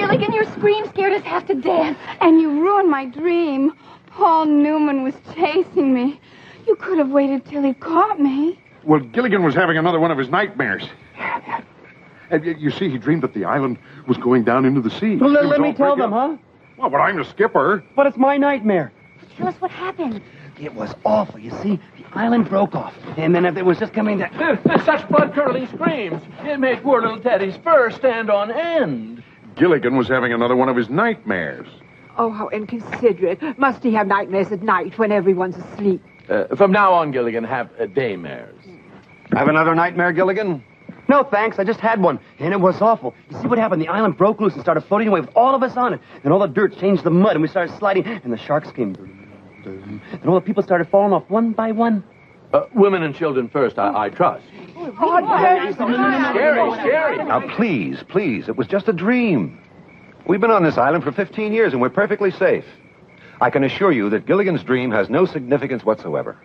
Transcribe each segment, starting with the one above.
Gilligan, your scream scared us half to death. And you ruined my dream. Paul Newman was chasing me. You could have waited till he caught me. Well, Gilligan was having another one of his nightmares. You see, he dreamed that the island was going down into the sea. Well, let me tell them, huh? Well, but I'm the skipper. But it's my nightmare. Tell us what happened. It was awful. You see, the island broke off. And then it was just coming down. Such blood-curdling screams. It made poor little Teddy's fur stand on end. Gilligan was having another one of his nightmares. Oh, how inconsiderate. Must he have nightmares at night when everyone's asleep? From now on, Gilligan, have daymares. Have another nightmare, Gilligan? No, thanks. I just had one, and it was awful. You see what happened? The island broke loose and started floating away with all of us on it. And all the dirt changed to mud, and we started sliding, and the sharks came. And all the people started falling off one by one. Women and children first, I trust. Scary. Now, please, it was just a dream. We've been on this island for 15 years, and we're perfectly safe. I can assure you that Gilligan's dream has no significance whatsoever.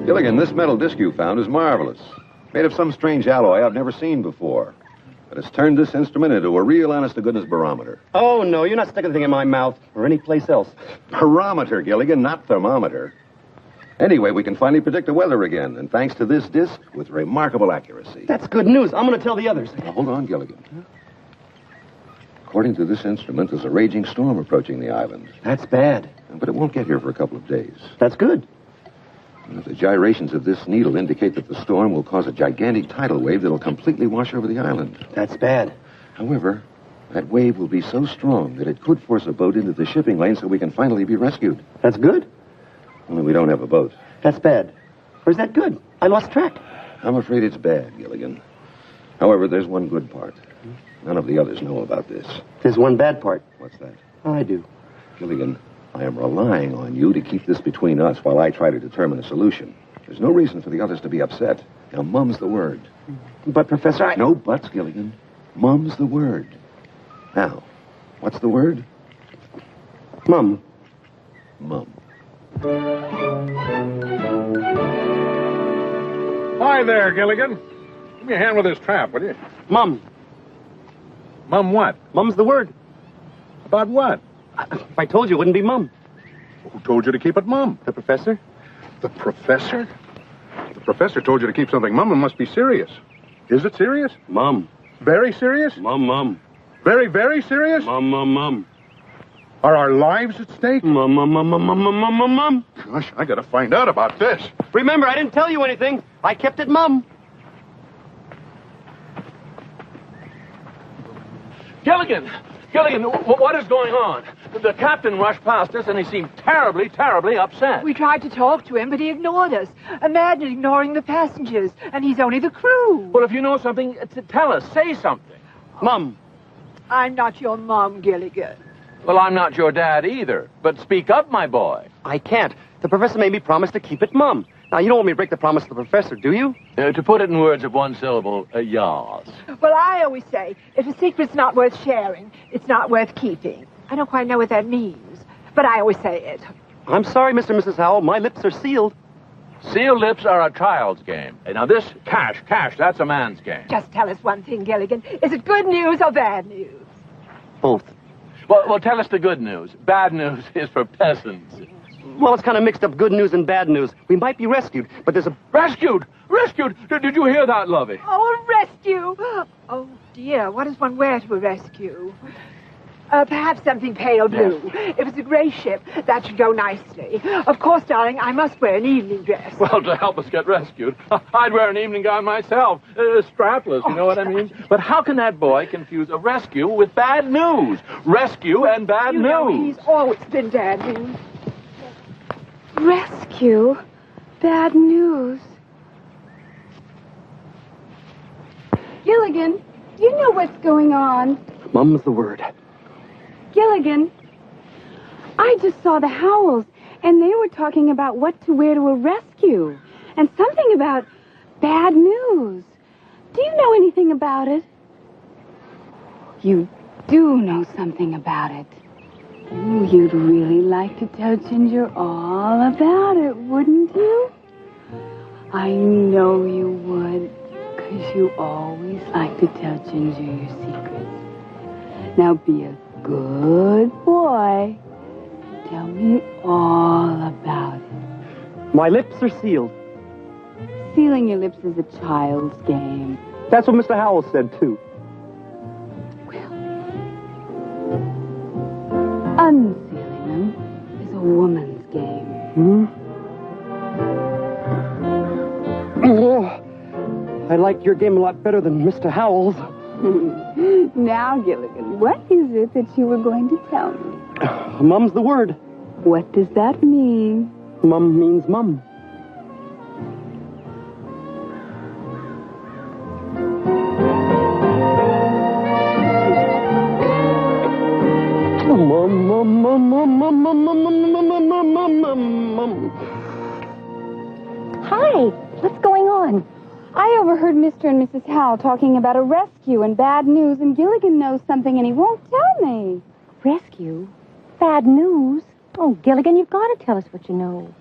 Gilligan, this metal disc you found is marvelous. Made of some strange alloy I've never seen before. But it's turned this instrument into a real honest-to-goodness barometer. Oh, no, you're not sticking the thing in my mouth or any place else. Barometer, Gilligan, not thermometer. Anyway, we can finally predict the weather again, and thanks to this disc, with remarkable accuracy. That's good news. I'm going to tell the others. Now, hold on, Gilligan. According to this instrument, there's a raging storm approaching the island. That's bad. But it won't get here for a couple of days. That's good. The gyrations of this needle indicate that the storm will cause a gigantic tidal wave that'll completely wash over the island. That's bad. However, that wave will be so strong that it could force a boat into the shipping lane so we can finally be rescued. That's good. Only we don't have a boat. That's bad. Or is that good? I lost track. I'm afraid it's bad, Gilligan. However, there's one good part. None of the others know about this. There's one bad part. What's that? I do. Gilligan, I am relying on you to keep this between us while I try to determine a solution. There's no reason for the others to be upset. Now, mum's the word. But, Professor, No buts, Gilligan. Mum's the word. Now, what's the word? Mum. Mum. Hi there, Gilligan. Give me a hand with this trap, will you? Mum. Mum what? Mum's the word. About what? If I told you, it wouldn't be Mum. Who told you to keep it mum? The professor? The professor? The professor told you to keep something mum and must be serious. Is it serious? Mum. Very serious? Mum. Very, very serious? Mum. Are our lives at stake? Mum. Gosh, I gotta find out about this. Remember, I didn't tell you anything. I kept it mum. Gilligan! Gilligan, what is going on? The captain rushed past us, and he seemed terribly, terribly upset. We tried to talk to him, but he ignored us. Imagine ignoring the passengers, and he's only the crew. Well, if you know something, tell us. Say something. Mum. I'm not your mom, Gilligan. Well, I'm not your dad either. But speak up, my boy. I can't. The professor made me promise to keep it mum. Now, you don't want me to break the promise to the professor, do you? To put it in words of one syllable, yas. Well, I always say, if a secret's not worth sharing, it's not worth keeping. I don't quite know what that means, but I always say it. I'm sorry, Mr. and Mrs. Howell. My lips are sealed. Sealed lips are a child's game. Now this, cash, that's a man's game. Just tell us one thing, Gilligan. Is it good news or bad news? Both. Well, tell us the good news. Bad news is for peasants. Well, it's kind of mixed up good news and bad news. We might be rescued, but there's a... Rescued! Did you hear that, Lovey? Oh, a rescue! Oh, dear, what does one wear to a rescue? Perhaps something pale blue. If it's a gray ship, that should go nicely. Of course, darling, I must wear an evening dress. Well, to help us get rescued, I'd wear an evening gown myself. Strapless, you know what I mean? But how can that boy confuse a rescue with bad news? Rescue and bad You news. know, he's always been bad news. Rescue? Bad news. Gilligan, you know what's going on. Mum's the word. Gilligan, I just saw the Howells, and they were talking about what to wear to a rescue, and something about bad news. Do you know anything about it? You do know something about it. Ooh, you'd really like to tell Ginger all about it, wouldn't you? I know you would, 'cause you always like to tell Ginger your secrets. Now be a good boy. Tell me all about it. My lips are sealed. Sealing your lips is a child's game. That's what Mr. Howell said, too. Unsealing them is a woman's game. Hmm? Oh, I like your game a lot better than Mr. Howell's. Now, Gilligan, what is it that you were going to tell me? Mum's the word. What does that mean? Mum means mum. Hi, what's going on? I overheard Mr. and Mrs. Howell talking about a rescue and bad news, and Gilligan knows something and he won't tell me. Rescue? Bad news? Oh, Gilligan, you've got to tell us what you know.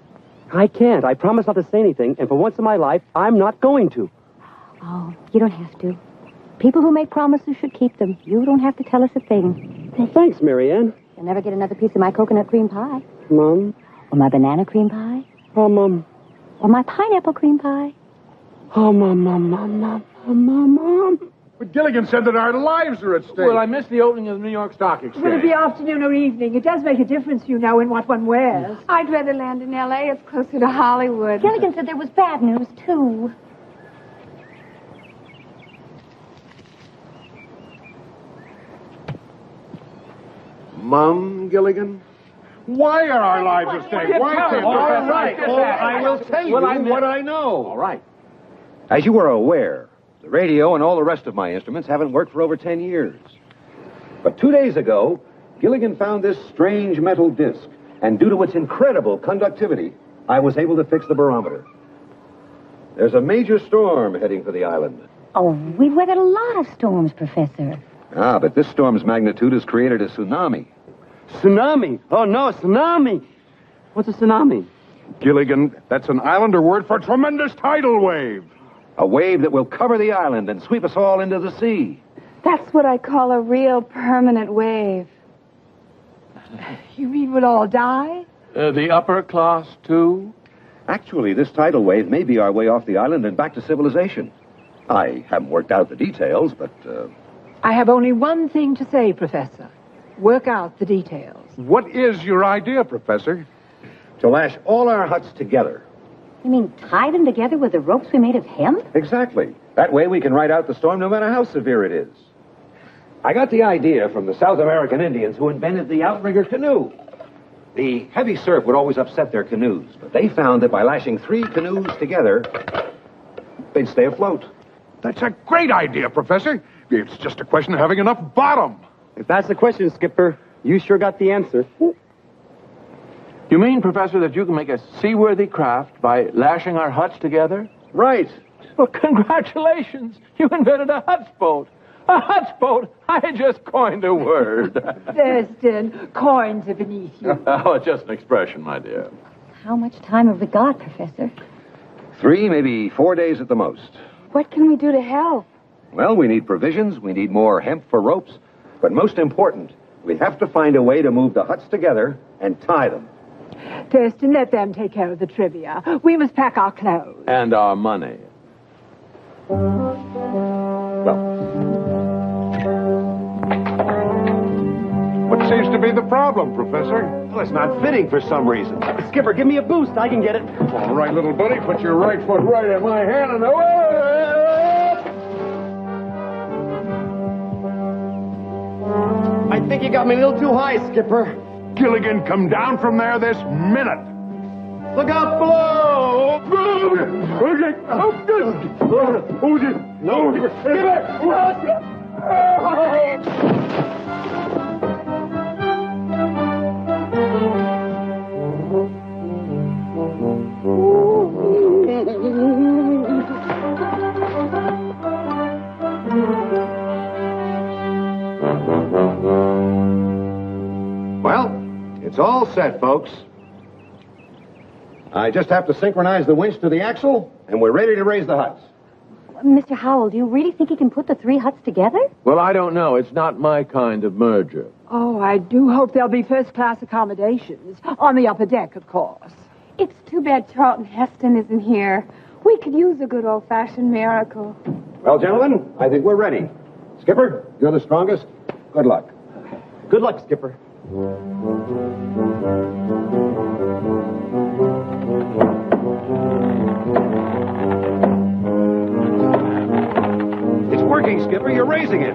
I can't. I promise not to say anything, and for once in my life, I'm not going to. Oh, you don't have to. People who make promises should keep them. You don't have to tell us a thing. Well, thanks, Marianne. You'll never get another piece of my coconut cream pie. Mum. Or my banana cream pie. Oh, Mum. Or my pineapple cream pie. Oh, Mum. But Gilligan said that our lives are at stake. Well, I missed the opening of the New York Stock Exchange. Will it be afternoon or evening? It does make a difference, you know, in what one wears. I'd rather land in L.A. It's closer to Hollywood. Gilligan said there was bad news, too. Mum, Gilligan? Why are our lives at stake? Why tell can't us, we- Professor. right. Just Oh, ask. I will tell you Well, I meant- what I know. All right. As you are aware, the radio and all the rest of my instruments haven't worked for over 10 years. But 2 days ago, Gilligan found this strange metal disc, and due to its incredible conductivity, I was able to fix the barometer. There's a major storm heading for the island. Oh, we've weathered a lot of storms, Professor. Ah, but this storm's magnitude has created a tsunami. Tsunami. Oh, no, tsunami. What's a tsunami? Gilligan, that's an Islander word for tremendous tidal wave. A wave that will cover the island and sweep us all into the sea. That's what I call a real permanent wave. You mean we'll all die? The upper class, too? Actually, this tidal wave may be our way off the island and back to civilization. I haven't worked out the details, but, I have only one thing to say, Professor. Work out the details. What is your idea, Professor? To lash all our huts together. You mean tie them together with the ropes we made of hemp? Exactly. That way we can ride out the storm no matter how severe it is. I got the idea from the South American Indians who invented the outrigger canoe. The heavy surf would always upset their canoes, but they found that by lashing 3 canoes together, they'd stay afloat. That's a great idea, Professor. It's just a question of having enough bottom. If that's the question, Skipper, you sure got the answer. You mean, Professor, that you can make a seaworthy craft by lashing our huts together? Right. Well, congratulations. You invented a hutsboat. A hutsboat? I just coined a word. Thurston, coins are beneath you. Oh, it's just an expression, my dear. How much time have we got, Professor? 3, maybe 4 days at the most. What can we do to help? Well, we need provisions, we need more hemp for ropes, but most important, we have to find a way to move the huts together and tie them. Thurston, let them take care of the trivia. We must pack our clothes. And our money. Well, What seems to be the problem, Professor? well, it's not fitting for some reason. Skipper, give me a boost. I can get it. All right, little buddy, put your right foot right in my hand and away! I think you got me a little too high, Skipper. Gilligan, come down from there this minute. Look out below! Well, it's all set, folks. I just have to synchronize the winch to the axle, and we're ready to raise the huts. Mr. Howell, do you really think you can put the 3 huts together? Well, I don't know. It's not my kind of merger. Oh, I do hope there'll be first-class accommodations. On the upper deck, of course. It's too bad Charlton Heston isn't here. We could use a good old-fashioned miracle. Well, gentlemen, I think we're ready. Skipper, you're the strongest. Good luck. Good luck, Skipper. It's working, Skipper. You're raising it.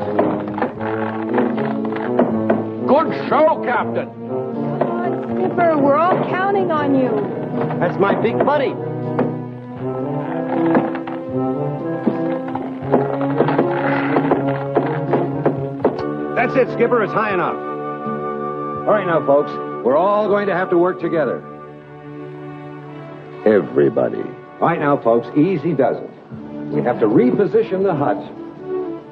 Good show, Captain. Come on, Skipper. We're all counting on you. That's my big buddy. That's it, Skipper. It's high enough. All right, now, folks, we're all going to have to work together. Everybody. All right, now, folks, easy does it. We have to reposition the hut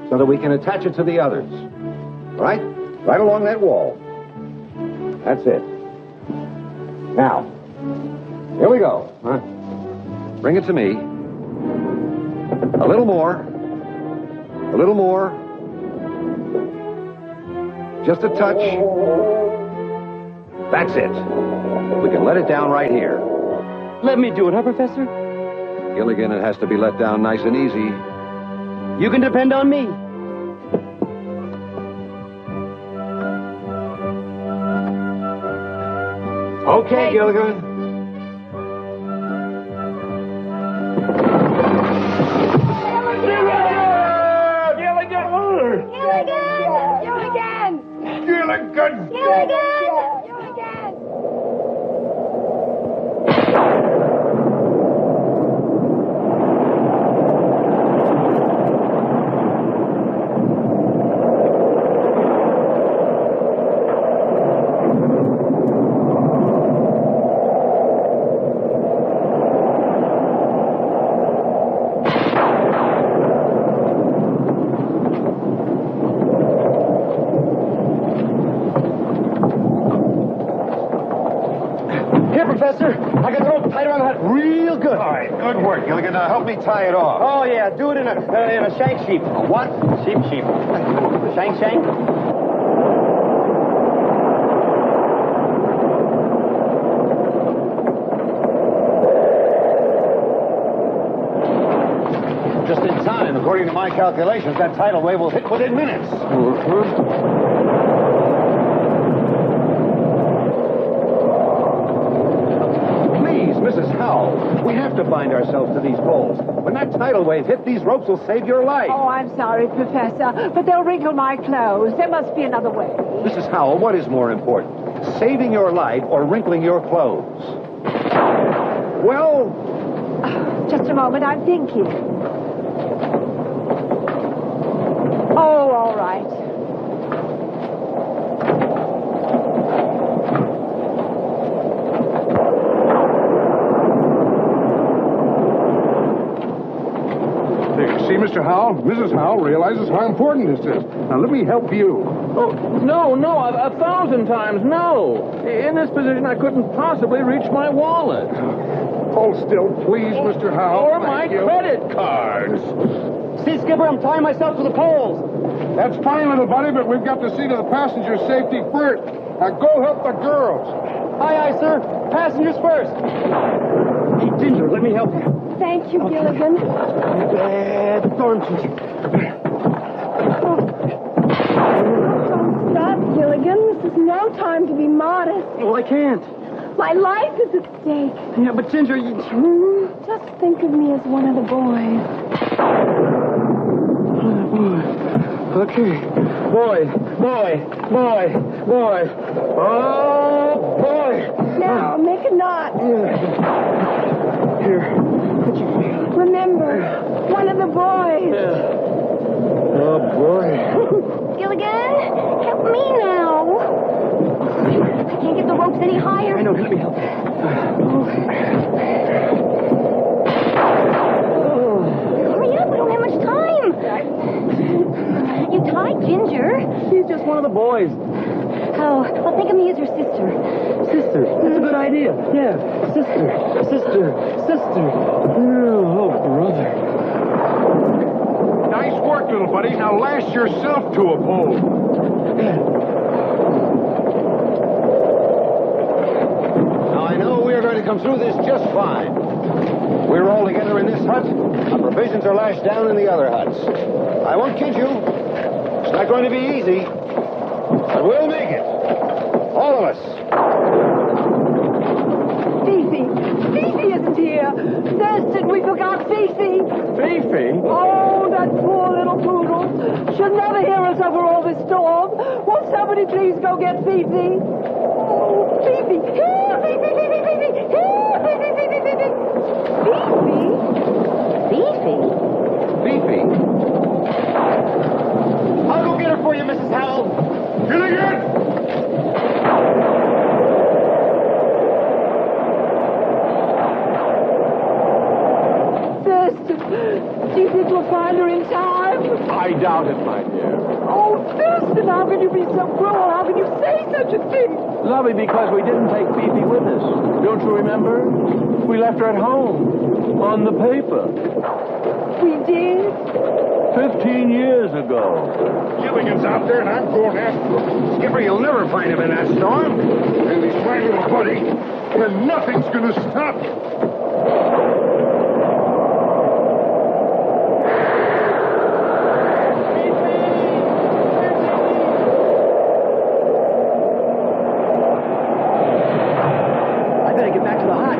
so that we can attach it to the others. All right? Right along that wall. That's it. Now, here we go. Huh? Bring it to me. A little more. A little more. Just a touch. That's it. We can let it down right here. Let me do it, huh, Professor? Gilligan, it has to be let down nice and easy. You can depend on me. Okay, Gilligan. Gilligan! Professor. I got the rope tied around the hut real good. All right, good work, Gilligan. Now help me tie it off. Oh, yeah. Do it in a shank sheep. A what? Sheep. Shank. Just in time. According to my calculations, that tidal wave will hit within minutes. to bind ourselves to these poles. When that tidal wave hit, these ropes will save your life. Oh, I'm sorry, Professor, but they'll wrinkle my clothes. There must be another way. Mrs. Howell, what is more important? Saving your life or wrinkling your clothes? Well... Just a moment, I'm thinking. Oh, all right. There, you see, Mr. Howell? Mrs. Howell realizes how important this is. Now, let me help you. Oh, no, 1,000 times no. In this position, I couldn't possibly reach my wallet. Hold still, please, Mr. Howell. Or my credit cards. See, Skipper, I'm tying myself to the poles. That's fine, little buddy, but we've got to see to the passenger's safety first. Now, go help the girls. Aye, sir. Passengers first. Hey, Ginger, let me help you. Thank you, Gilligan. Darn, Ginger. Don't stop, Gilligan. This is no time to be modest. Well, I can't. My life is at stake. Yeah, but Ginger, you... Just think of me as one of the boys. Okay. Boy. Oh, boy. Now, make a knot. Here. Remember, one of the boys. Oh, boy. Gilligan, help me now. I can't get the ropes any higher. I know, let me help you. Hurry up, we don't have much time. You tied Ginger. She's just one of the boys. Oh, well, think of me as your sister. Sister. That's a good idea. Yeah. Sister. Oh, brother. Nice work, little buddy. Now lash yourself to a pole. Now, I know we are going to come through this just fine. We're all together in this hut. Our provisions are lashed down in the other huts. I won't kid you. It's not going to be easy. But we'll make it. All of us. Fifi isn't here. Thurston, we forgot Fifi. Fifi? Oh, that poor little poodle. She'll never hear us over all this storm. Won't somebody please go get Fifi? Oh, Fifi. Here, Fifi. Here, Fifi. Fifi. I'll go get her for you, Mrs. Howell. Gilligan! Thurston, do you think we'll find her in time? I doubt it, my dear. Oh, Thurston, how can you be so cruel? How can you say such a thing? Lovely, because we didn't take Fifi with us. Don't you remember? We left her at home. On the paper. We did? 15 years ago. Gilligan's out there, and I'm going after him. Skipper, you'll never find him in that storm. And he's my little buddy, and nothing's going to stop him. I better get back to the hut.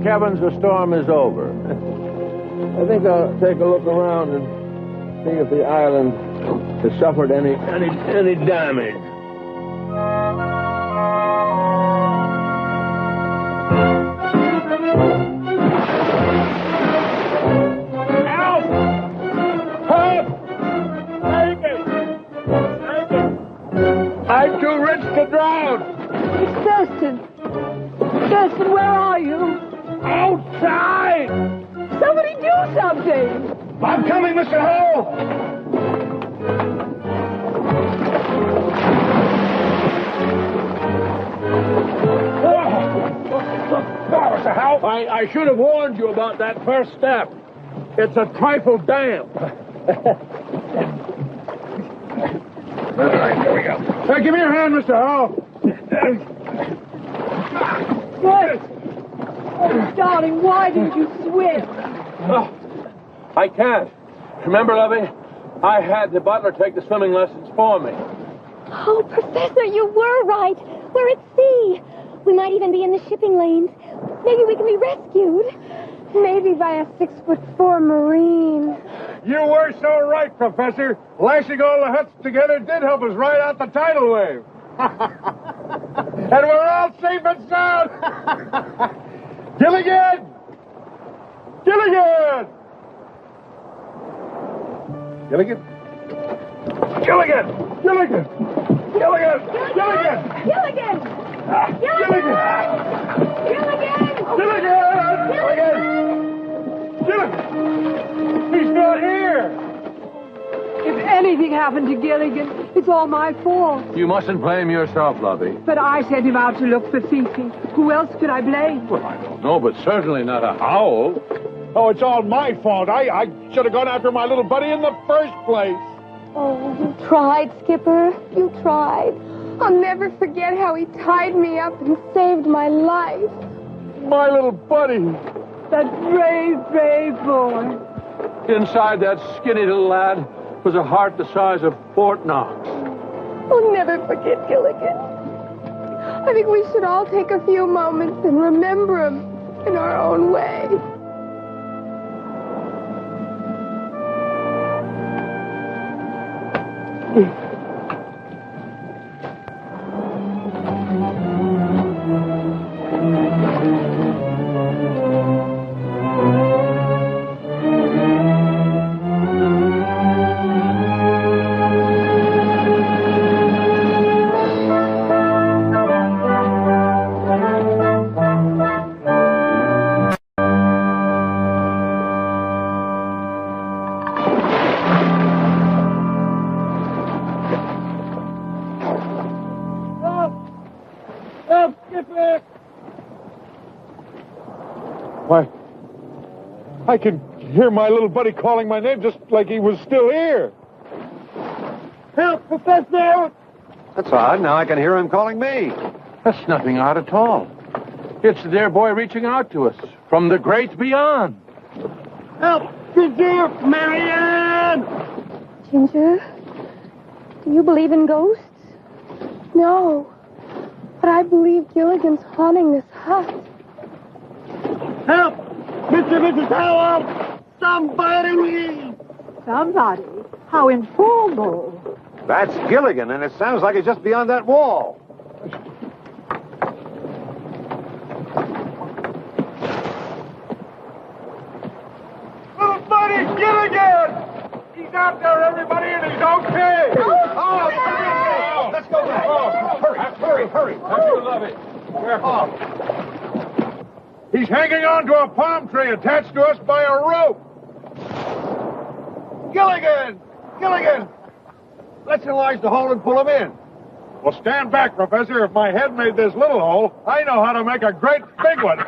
Kevin's, the storm is over. I think I'll take a look around and see if the island has suffered any damage. Help! Help! Save me! Save me! I'm too rich to drown! It's Thurston. Thurston, where are you? Outside! Somebody do something! I'm coming, Mr. Hale! Mr. Hale, I should have warned you about that first step. It's a trifle damp. All right, here we go. Hey, give me your hand, Mr. Hale. What? Oh, darling, why didn't you swim? Oh, I can't. Remember, Lovey? I had the butler take the swimming lessons for me. Oh, Professor, you were right. We're at sea. We might even be in the shipping lanes. Maybe we can be rescued. Maybe by a 6'4" Marine. You were so right, Professor. Lashing all the huts together did help us ride out the tidal wave. And we're all safe and sound. Gilligan! Gilligan! Gilligan? Gilligan! Gilligan! Gilligan! Gilligan! Gilligan! Gilligan! Gilligan! Gilligan! He's not here! If anything happened to Gilligan, it's all my fault. You mustn't blame yourself, Lovey. But I sent him out to look for Fifi. Who else could I blame? Well, I don't know, but certainly not a Howell. Oh, it's all my fault. I should have gone after my little buddy in the first place. Oh, you tried, Skipper. You tried. I'll never forget how he tied me up and saved my life. My little buddy. That brave, brave boy. Inside that skinny little lad was a heart the size of Fort Knox. I'll never forget Gilligan. I think we should all take a few moments and remember him in our own way. Why, I can hear my little buddy calling my name just like he was still here. Help, Professor! That's odd. Now I can hear him calling me. That's nothing odd at all. It's the dear boy reaching out to us from the great beyond. Help! Ginger! Marianne! Ginger, do you believe in ghosts? No, but I believe Gilligan's haunting this hut. Help! Mr. and Mrs. Howell! Somebody! Somebody? How informal. That's Gilligan, and it sounds like it's just beyond that wall. Little buddy, Gilligan! He's out there, everybody, and he's okay! Oh, let's go back. Hurry. That's you, Lovey. Careful. He's hanging on to a palm tree attached to us by a rope. Gilligan! Let's enlarge the hole and pull him in. Well, stand back, Professor. If my head made this little hole, I know how to make a great big one.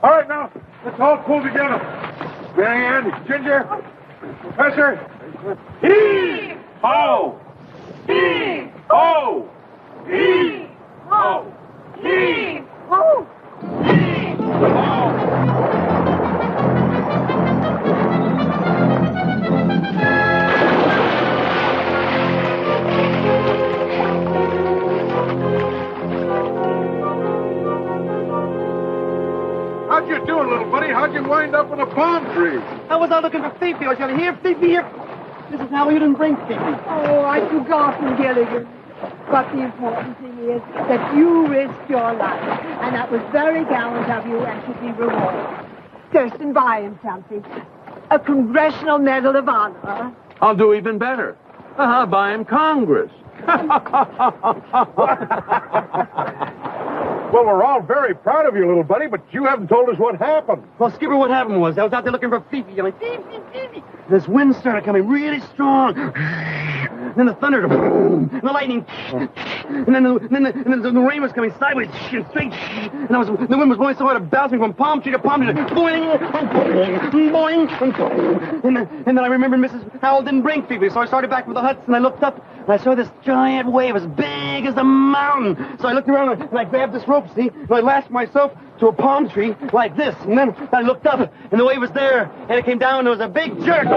All right, now, let's all pull together. Marianne, Ginger, Professor, heave! Ho! Heave! Ho! Heave! Ho! Heave! Ho! Heave! Ho! How'd you do, little buddy? How'd you wind up in a palm tree? I was out looking for Fifi. I was going, here, Fifi, here. Mrs. Howell, you didn't bring Fifi. Oh, I'd forgotten, Gilligan. But the important thing is that you risked your life, and that was very gallant of you and should be rewarded. Thurston, buy him something. A Congressional Medal of Honor. I'll do even better. I'll buy him Congress. Well, we're all very proud of you, little buddy, but you haven't told us what happened. Well, Skipper, what happened was I was out there looking for Fifi. I'm like, Fifi, Fifi. This wind started coming really strong. Then the thunder, boom, and the lightning, and then the rain was coming sideways and straight. And the wind was blowing so hard it bounced me from palm tree to palm tree, boing, boing, boing. And then I remembered Mrs. Howell didn't bring Fifi, so I started back with the huts, and I looked up, and I saw this giant wave as big as a mountain. So I looked around, and I grabbed this rope, see, and I lashed myself to a palm tree like this. And then I looked up, and the wave was there, and it came down, and there was a big jerk.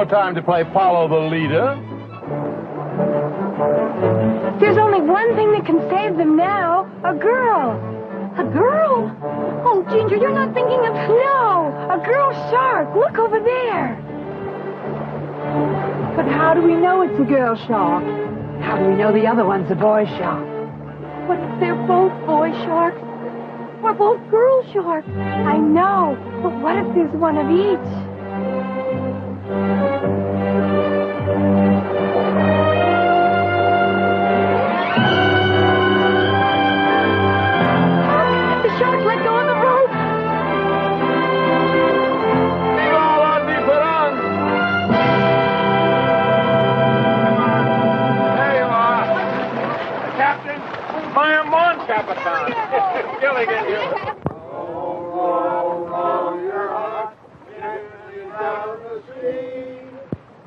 Time to play follow the leader. There's only one thing that can save them now. A girl. A girl? Oh, Ginger, you're not thinking of... No, a girl shark. Look over there. But how do we know it's a girl shark? How do we know the other one's a boy shark? What if they're both boy sharks? We're both girl sharks. I know, but what if there's one of each? The shark let go of the rope. There you are. Captain, my mon Capitan. Gilligan, you.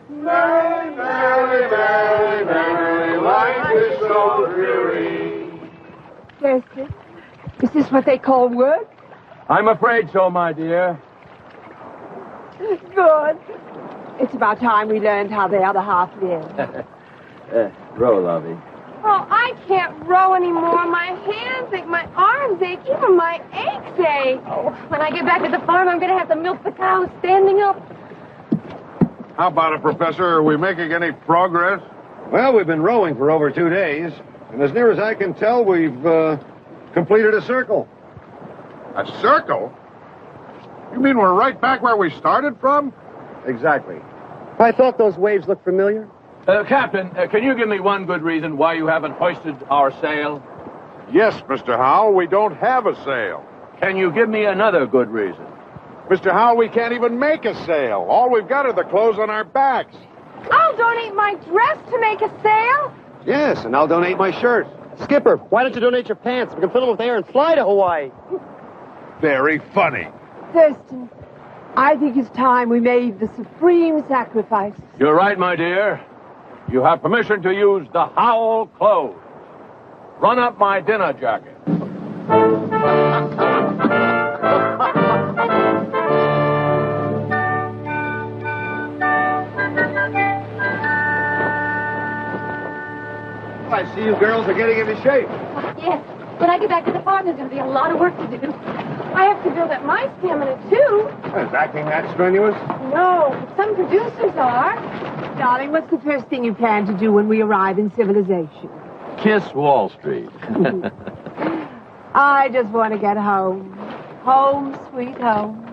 Merry, merry, merry, merry, life is so dreary. Thurston, is this what they call work? I'm afraid so, my dear. Good. It's about time we learned how the other half lives. Row, lovey. Oh, I can't row anymore. My hands ache, my arms ache, even my aches ache. Oh, when I get back to the farm, I'm going to have to milk the cows standing up. How about it, Professor? Are we making any progress? Well, we've been rowing for over 2 days, and as near as I can tell, we've completed a circle. A circle? You mean we're right back where we started from? Exactly. I thought those waves looked familiar. Captain, can you give me one good reason why you haven't hoisted our sail? Yes, Mr. Howell, we don't have a sail. Can you give me another good reason? Mr. Howell, we can't even make a sail. All we've got are the clothes on our backs. I'll donate my dress to make a sail. Yes, and I'll donate my shirt. Skipper, why don't you donate your pants? We can fill them with air and fly to Hawaii. Very funny. Thurston, I think it's time we made the supreme sacrifice. You're right, my dear. You have permission to use the Howell clothes. Run up my dinner jacket. I see you girls are getting into shape. Yes. When I get back to the farm, there's going to be a lot of work to do. I have to build up my stamina, too. Is acting that strenuous? No, some producers are. Darling, what's the first thing you plan to do when we arrive in civilization? Kiss Wall Street. I just want to get home. Home, sweet home.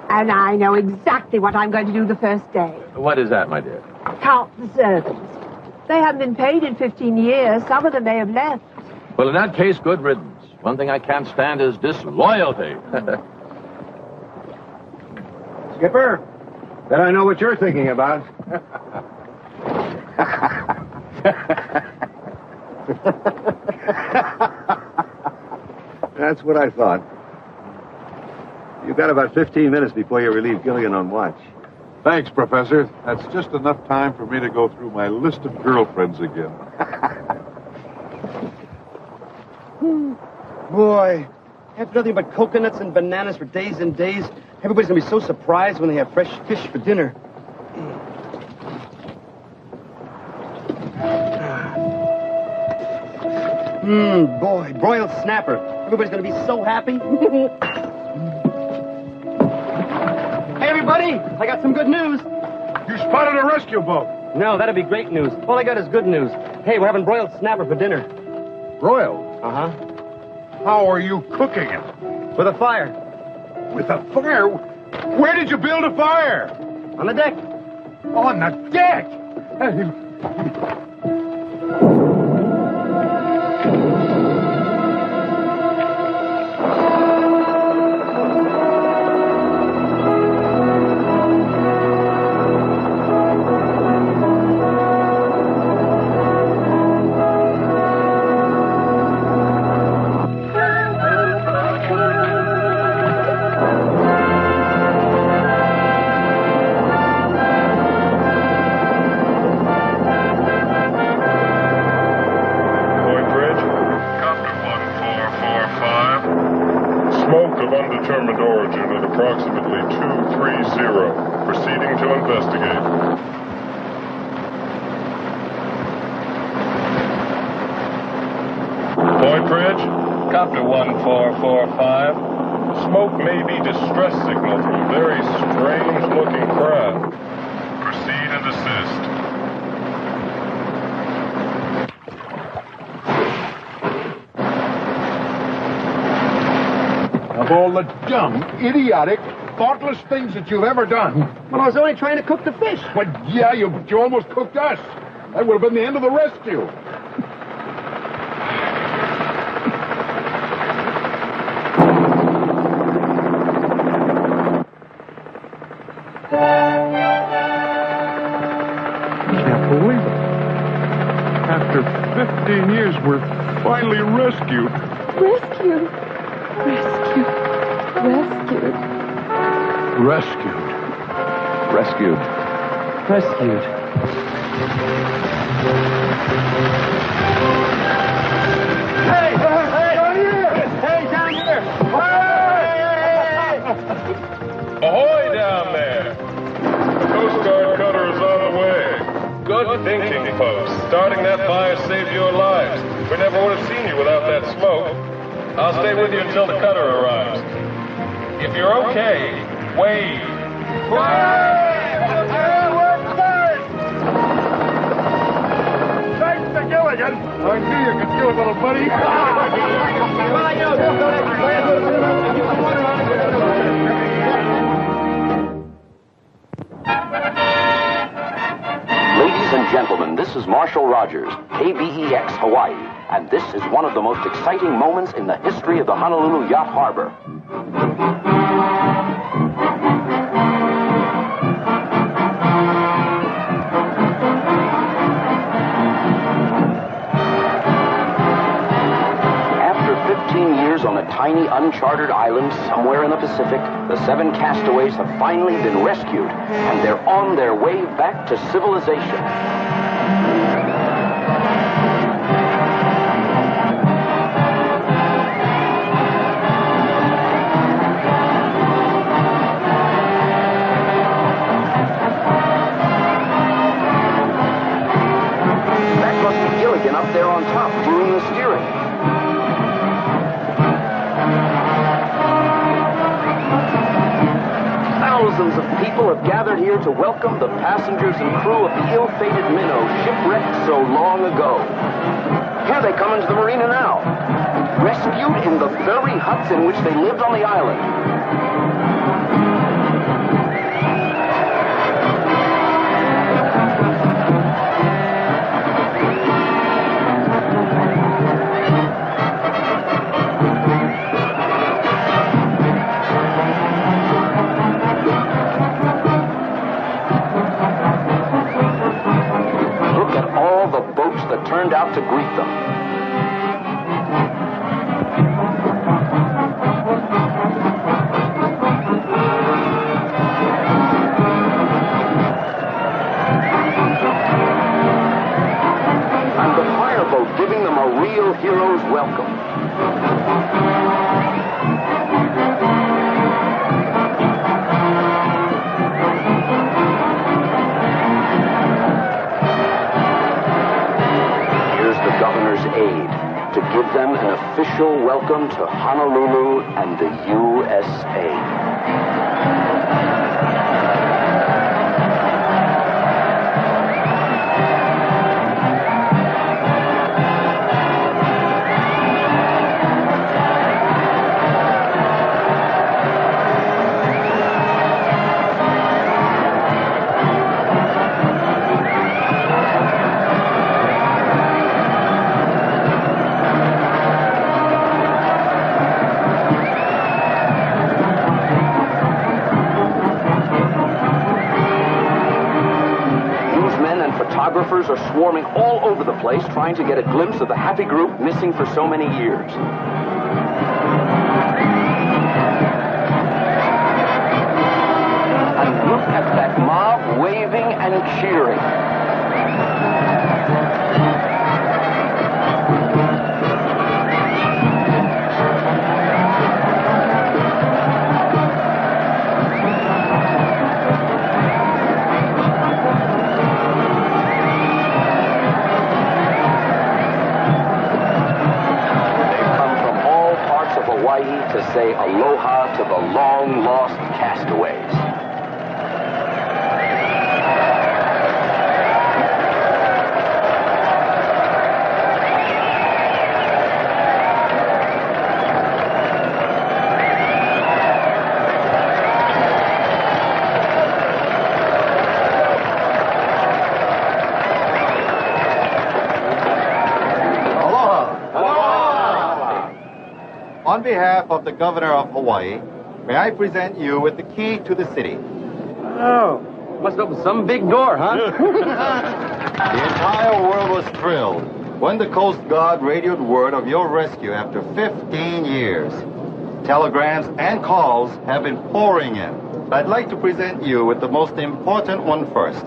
And I know exactly what I'm going to do the first day. What is that, my dear? Count the servants. They haven't been paid in 15 years. Some of them may have left. Well, in that case, good riddance. One thing I can't stand is disloyalty. Skipper, bet I know what you're thinking about. That's what I thought. You've got about 15 minutes before you relieve Gilligan on watch. Thanks, Professor. That's just enough time for me to go through my list of girlfriends again. Boy, after nothing but coconuts and bananas for days and days, everybody's going to be so surprised when they have fresh fish for dinner. Boy, broiled snapper. Everybody's going to be so happy. Hey, everybody, I got some good news. You spotted a rescue boat. No, that'd be great news. All I got is good news. Hey, we're having broiled snapper for dinner. Broiled? Uh-huh. How are you cooking it? With a fire. With a fire? Where did you build a fire? On the deck. On the deck? Undetermined origin at approximately 230. Proceeding to investigate. Point Bridge, Copter 1445. Smoke may be distress signal from a very strange-looking craft. Proceed and assist. Of all the dumb, idiotic, thoughtless things that you've ever done. Well, I was only trying to cook the fish. But yeah, you almost cooked us. That would have been the end of the rescue. Can't believe it. After 15 years, we're finally rescued. Rescued. Rescued. Rescued. Rescued. Rescued. Rescued. Hey! Hey! Down here! Hey, down here! Hey! Ahoy down there! The Coast Guard cutter is on the way. Good thinking, folks. Starting that fire saved your lives. We never would have seen you without that smoke. I'll stay with you until the cutter arrives. If you're okay, wave. Thanks to Gilligan. I knew you could do it, little buddy. Ladies and and gentlemen, this is Marshall Rogers, KBEX Hawaii, and this is one of the most exciting moments in the history of the Honolulu Yacht Harbor. After 15 years on a tiny uncharted island somewhere in the Pacific, the 7 castaways have finally been rescued, and they're on their way back to civilization. That must be Gilligan up there on top doing the steering. Thousands of people have gathered here to welcome the passengers and crew of the ill-fated minnow shipwrecked so long ago. Here they come into the marina now, rescued in the very huts in which they lived on the island. That turned out to greet them. And the fireboat giving them a real hero's welcome. Governor's aid to give them an official welcome to Honolulu and the USA. Photographers are swarming all over the place trying to get a glimpse of the happy group missing for so many years. And look at that mob waving and cheering. To say aloha to the long-lost castaways. On behalf of the Governor of Hawaii, may I present you with the key to the city. Oh, must open some big door, huh? The entire world was thrilled when the Coast Guard radioed word of your rescue after 15 years. Telegrams and calls have been pouring in. I'd like to present you with the most important one first.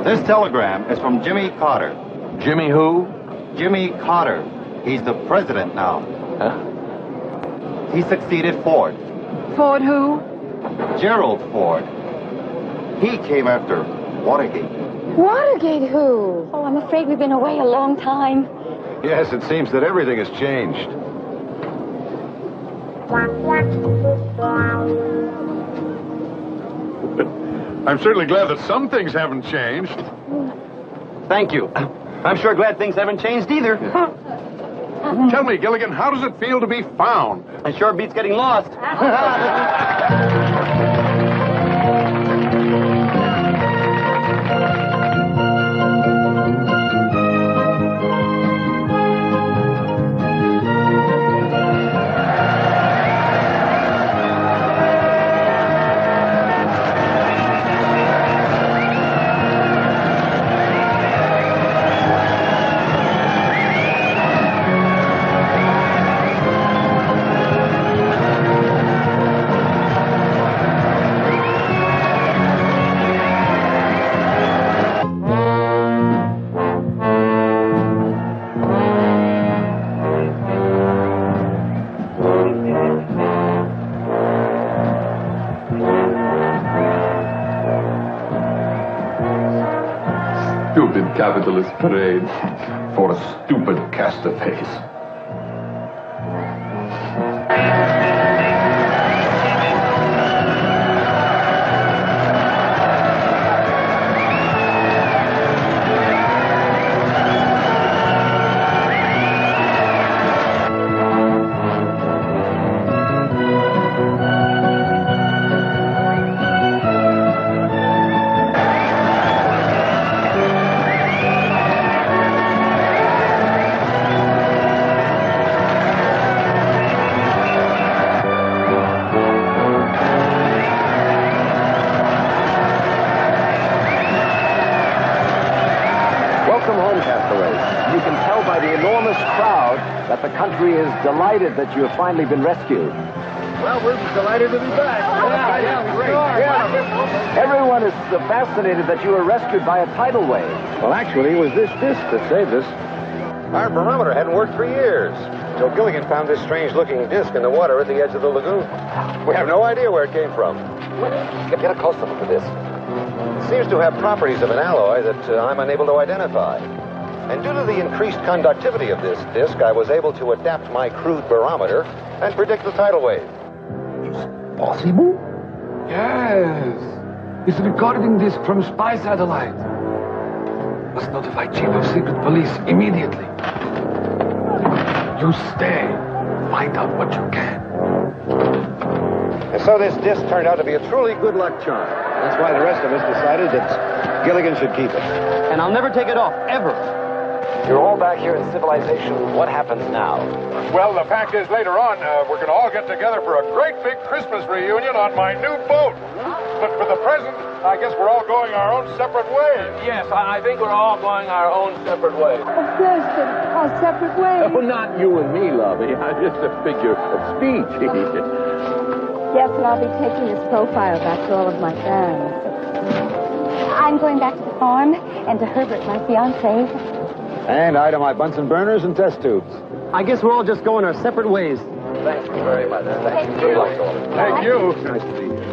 This telegram is from Jimmy Carter. Jimmy who? Jimmy Carter. He's the president now. Huh? He succeeded Ford. Ford who? Gerald Ford. He came after Watergate. Watergate who? Oh, I'm afraid we've been away a long time. Yes, it seems that everything has changed. I'm certainly glad that some things haven't changed. Thank you. I'm sure glad things haven't changed either. Tell me, Gilligan, how does it feel to be found? It sure beats getting lost. Stupid capitalist parade for stupid castaways. Welcome home, castaways. You can tell by the enormous crowd that the country is delighted that you have finally been rescued. Well, we're delighted to be back. Everyone is fascinated that you were rescued by a tidal wave. Well, actually, it was this disc that saved us. Our barometer hadn't worked for years. So Gilligan found this strange-looking disc in the water at the edge of the lagoon. We have no idea where it came from. Get a close look at the disc. It seems to have properties of an alloy that I'm unable to identify. And due to the increased conductivity of this disc, I was able to adapt my crude barometer and predict the tidal wave. Possible? Yes. It's a recording disc from spy satellite. Must notify Chief of Secret Police immediately. You stay. Find out what you can. And so this disc turned out to be a truly good luck charm. That's why the rest of us decided that Gilligan should keep it. And I'll never take it off, ever. You're all back here in civilization. What happens now? Well, the fact is, later on, we're going to all get together for a great big Christmas reunion on my new boat. But for the present, I guess we're all going our own separate ways. Yes, I think we're all going our own separate ways. Thurston, our separate ways. Oh, not you and me, lovey. Just a figure of speech. Yes, and I'll be taking this profile back to all of my fans. I'm going back to the farm and to Herbert, my fiancé. And I to my Bunsen burners and test tubes. I guess we're all just going our separate ways. Thank you very much. Thank you. Good luck to all of you. Thank you. Nice to be here.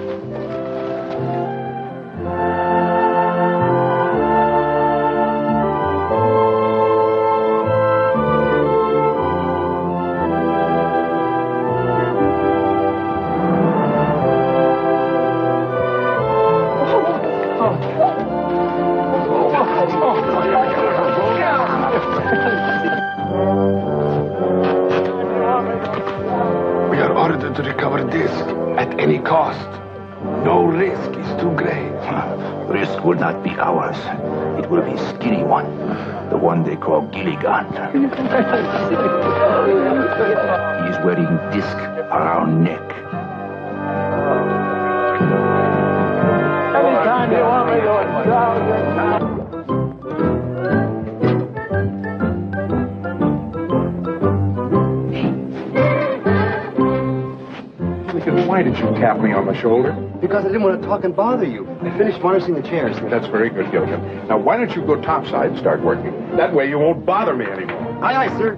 We are ordered to recover disc at any cost. No risk is too great. Risk will not be ours. It will be skinny one. The one they call Gilligan. He's wearing disc around neck. Anytime you want me to Why did you tap me on the shoulder? Because I didn't want to talk and bother you. I finished varnishing the chairs. That's very good, Gilligan. Now, why don't you go topside and start working? That way you won't bother me anymore. Aye, aye, sir.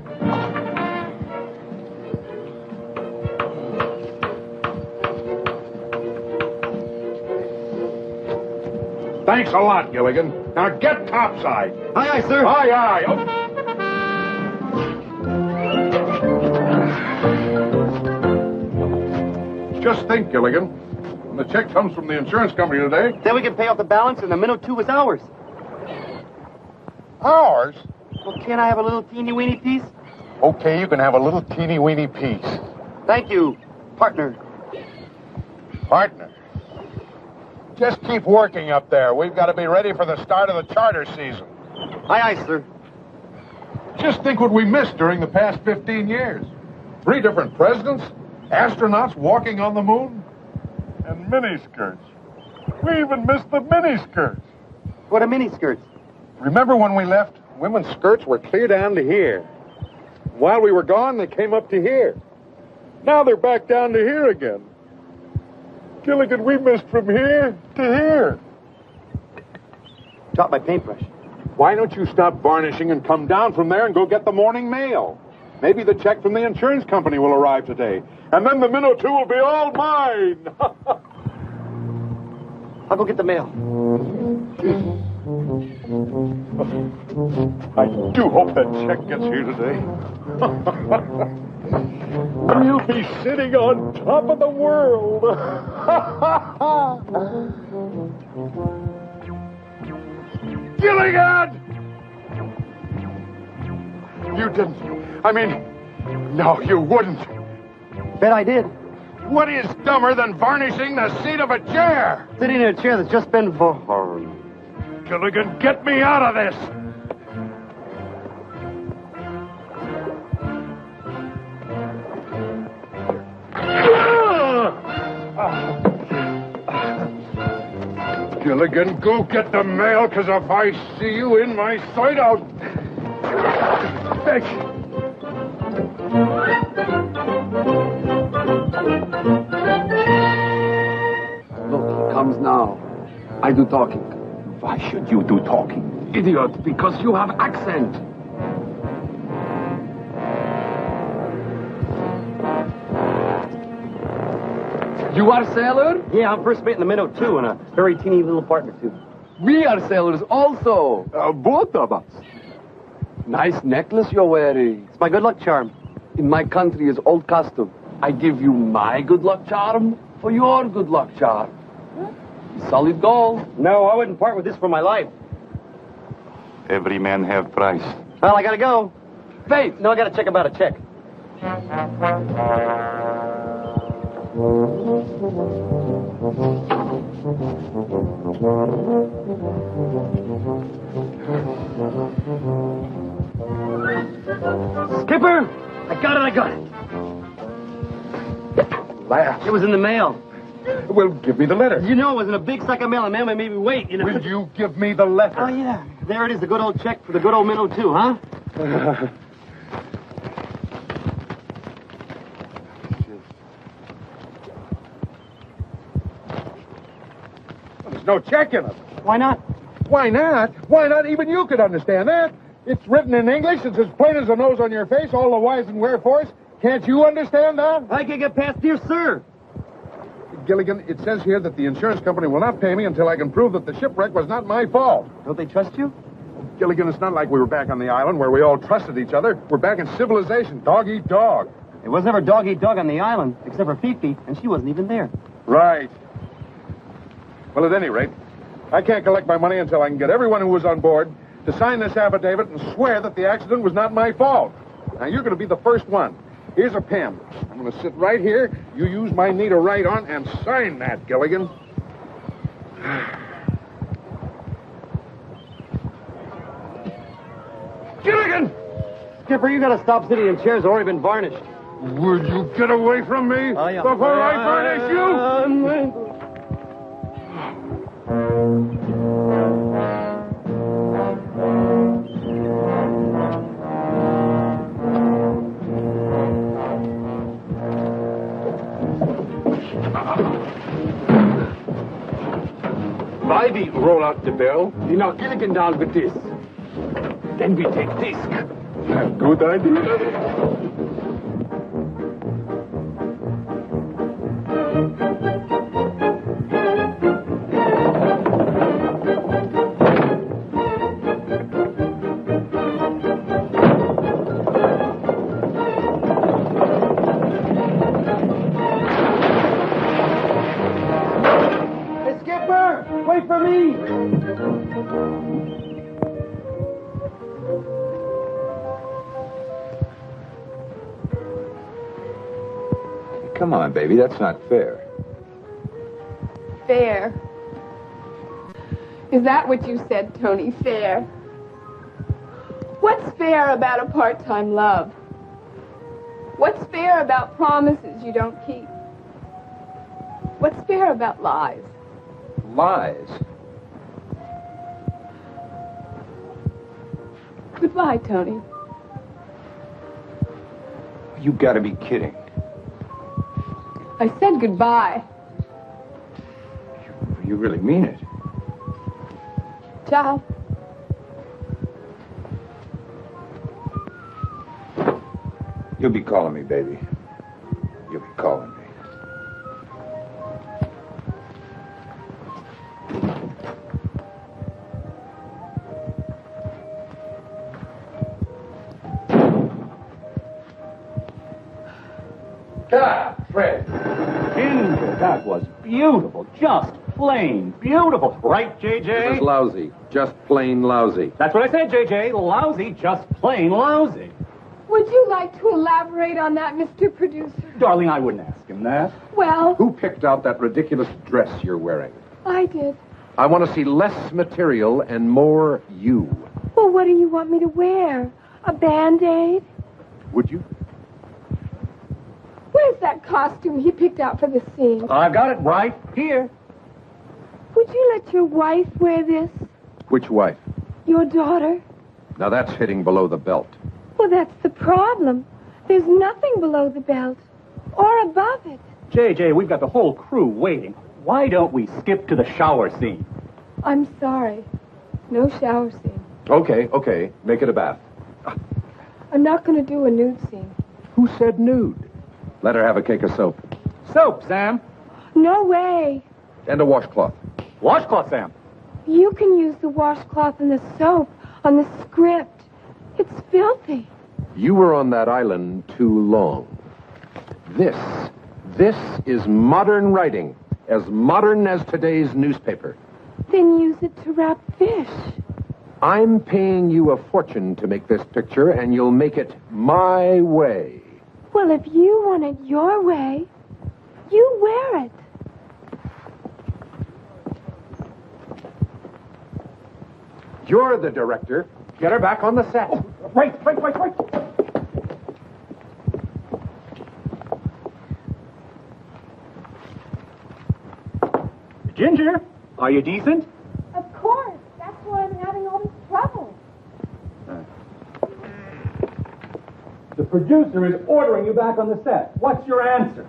Thanks a lot, Gilligan. Now get topside. Aye, aye, sir. Aye, aye. Oh. Just think, Gilligan. When the check comes from the insurance company today... Then we can pay off the balance and the minnow 2 is ours. Ours? Well, can't I have a little teeny-weeny piece? Okay, you can have a little teeny-weeny piece. Thank you, partner. Partner. Just keep working up there. We've got to be ready for the start of the charter season. Aye, aye, sir. Just think what we missed during the past 15 years. 3 different presidents, astronauts walking on the moon, and miniskirts. We even missed the miniskirts. What are miniskirts? Remember when we left, women's skirts were clear down to here. While we were gone, they came up to here. Now they're back down to here again. Gilligan, we missed from here to here. Drop my paintbrush. Why don't you stop varnishing and come down from there and go get the morning mail? Maybe the check from the insurance company will arrive today. And then the minnow 2 will be all mine. I'll go get the mail. I do hope that check gets here today. We'll be sitting on top of the world. Gilligan! You didn't. I mean, no, you wouldn't. Bet I did. What is dumber than varnishing the seat of a chair? Sitting in a chair that's just been varnished. Gilligan, get me out of this! Gilligan, go get the mail, because if I see you in my sight, I'll... Thanks. Look, he comes now. I do talking. Why should you do talking? Idiot, because you have accent. You are sailor? Yeah, I'm first mate in the minnow, too, in a very teeny little partner, too. We are sailors also. Both of us. Nice necklace you're wearing. It's my good luck charm. In my country is old custom. I give you my good luck charm for your good luck charm. Solid gold. No, I wouldn't part with this for my life. Every man have price. Well, I gotta go. Wait. No, I gotta check about a check. Skipper! I got it. Last. It was in the mail. Well, give me the letter. You know it was in a big sack of mail, and man made me wait, you know. Will you give me the letter? Oh, yeah. There it is, the good old check for the good old minnow, too, huh? There's no check in it. Why not? Why not? Why not? Even you could understand that. It's written in English. It's as plain as the nose on your face, all the whys and wherefores. Can't you understand that? I can get past dear sir. Gilligan, it says here that the insurance company will not pay me until I can prove that the shipwreck was not my fault. Don't they trust you? Gilligan, it's not like we were back on the island where we all trusted each other. We're back in civilization, dog eat dog. It was never dog eat dog on the island, except for Fifi, and she wasn't even there. Right. Well, at any rate, I can't collect my money until I can get everyone who was on board to sign this affidavit and swear that the accident was not my fault. Now, you're going to be the first one. Here's a pen. I'm going to sit right here. You use my knee to write on and sign that, Gilligan. Gilligan! Skipper, you gotta stop sitting in chairs that already been varnished. Would you get away from me before I varnish you? Ivy, roll out the barrel. You knock Gilligan down with this. Then we take disc. Good idea. Wait for me! Come on, baby, that's not fair. Fair. Is that what you said, Tony? Fair? What's fair about a part-time love? What's fair about promises you don't keep? What's fair about lies? Lies. Goodbye, Tony. You gotta be kidding. I said goodbye. You really mean it. Ciao. You'll be calling me, baby. You'll be calling me. That was beautiful. Just plain beautiful. Right, This JJ? is lousy. Just plain lousy. That's what I said, JJ. Lousy, just plain lousy. Would you like to elaborate on that, Mr. Producer? Darling, I wouldn't ask him that. Well, Who picked out that ridiculous dress you're wearing? I did. I want to see less material and more you. Well, what do you want me to wear? A Band-Aid? Would you? Where's that costume he picked out for the scene? I've got it right here. Would you let your wife wear this? Which wife? Your daughter? Now that's hitting below the belt. Well, that's the problem. There's nothing below the belt. Or above it. JJ, we've got the whole crew waiting. Why don't we skip to the shower scene? I'm sorry. No shower scene. Okay. Make it a bath. I'm not going to do a nude scene. Who said nude? Let her have a cake of soap. Soap, Sam. No way. And a washcloth. Washcloth, Sam. You can use the washcloth and the soap on the script. It's filthy. You were on that island too long. This is modern writing. As modern as today's newspaper. Then use it to wrap fish. I'm paying you a fortune to make this picture, and you'll make it my way. Well, if you want it your way, you wear it. You're the director. Get her back on the set. Oh, right. Ginger, are you decent? Of course. That's why I'm having all this trouble. The producer is ordering you back on the set. What's your answer?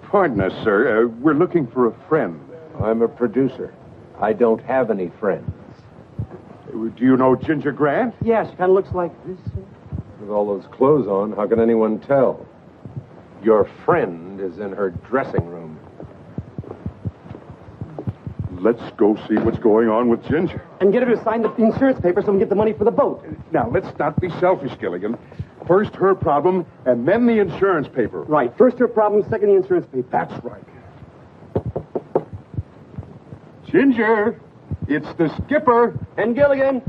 Pardon us, sir. We're looking for a friend. I'm a producer. I don't have any friends. Do you know Ginger Grant? Yeah, she kind of looks like this. With all those clothes on, how can anyone tell? Your friend is in her dressing room. Let's go see what's going on with Ginger. And get her to sign the insurance paper so we can get the money for the boat. Now, let's not be selfish, Gilligan. First her problem, and then the insurance paper. Right. First her problem, second the insurance paper. That's right. Ginger, it's the skipper. And Gilligan.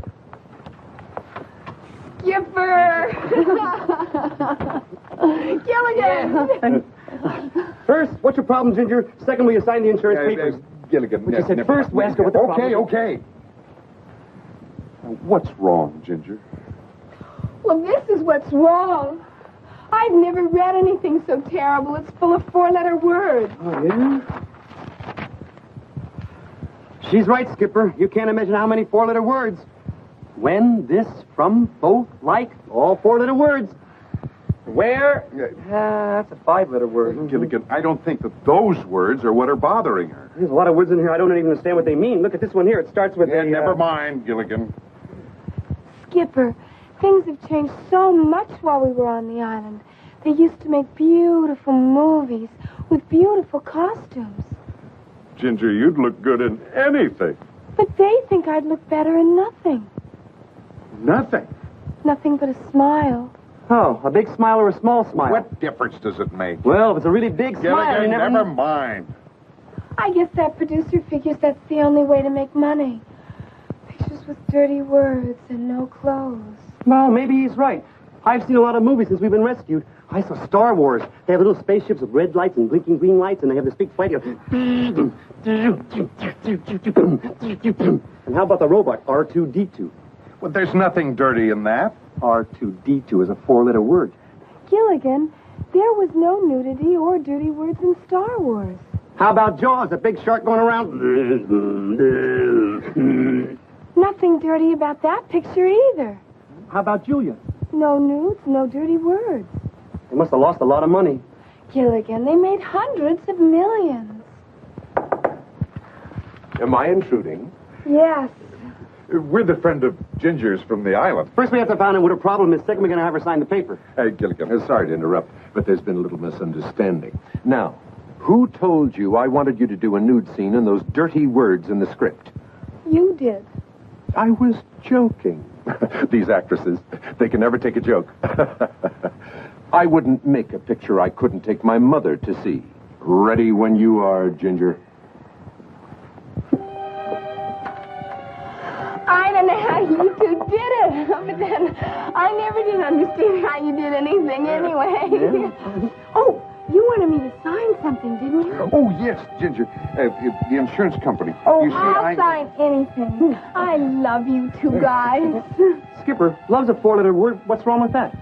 Skipper! Gilligan! First, what's your problem, Ginger? Second, will you sign the insurance papers? Gilligan. But you said first, we ask her what the problem is. Okay. Now, what's wrong, Ginger? Well, this is what's wrong. I've never read anything so terrible. It's full of four-letter words. Oh, yeah? She's right, Skipper. You can't imagine how many four-letter words. When, this, from, both, like, all four-letter words. Where? That's a five-letter word. Gilligan, I don't think that those words are what are bothering her. There's a lot of words in here I don't even understand what they mean. Look at this one here. It starts with never mind, Gilligan. Skipper, things have changed so much while we were on the island. They used to make beautiful movies with beautiful costumes. Ginger, you'd look good in anything. But they think I'd look better in nothing. Nothing? Nothing but a smile. Oh, a big smile or a small smile? What difference does it make? Well, if it's a really big smile, Gilligan, you never mind. I guess that producer figures that's the only way to make money. Pictures with dirty words and no clothes. Well, maybe he's right. I've seen a lot of movies since we've been rescued. I saw Star Wars. They have little spaceships with red lights and blinking green lights, and they have this big fight. And how about the robot, R2-D2? Well, there's nothing dirty in that. R2-D2 is a four-letter word. Gilligan, there was no nudity or dirty words in Star Wars. How about Jaws, a big shark going around? Nothing dirty about that picture either. How about Julia? No nudes, no dirty words. They must have lost a lot of money. Gilligan, they made hundreds of millions. Am I intruding? Yes. We're the friend of Ginger's from the island. First, we have to find out what her problem is. Second, we're going to have her sign the paper. Hey, Gilligan, sorry to interrupt, but there's been a little misunderstanding. Now, who told you I wanted you to do a nude scene in those dirty words in the script? You did. I was joking. These actresses, they can never take a joke. I wouldn't make a picture I couldn't take my mother to see. Ready when you are, Ginger. I don't know how you two did it, but then I never did understand how you did anything anyway. Oh, you wanted me to sign something, didn't you? Oh, yes, Ginger. The insurance company. Oh, you see, I'll sign anything. I love you two guys. Skipper, love's a four-letter word. What's wrong with that?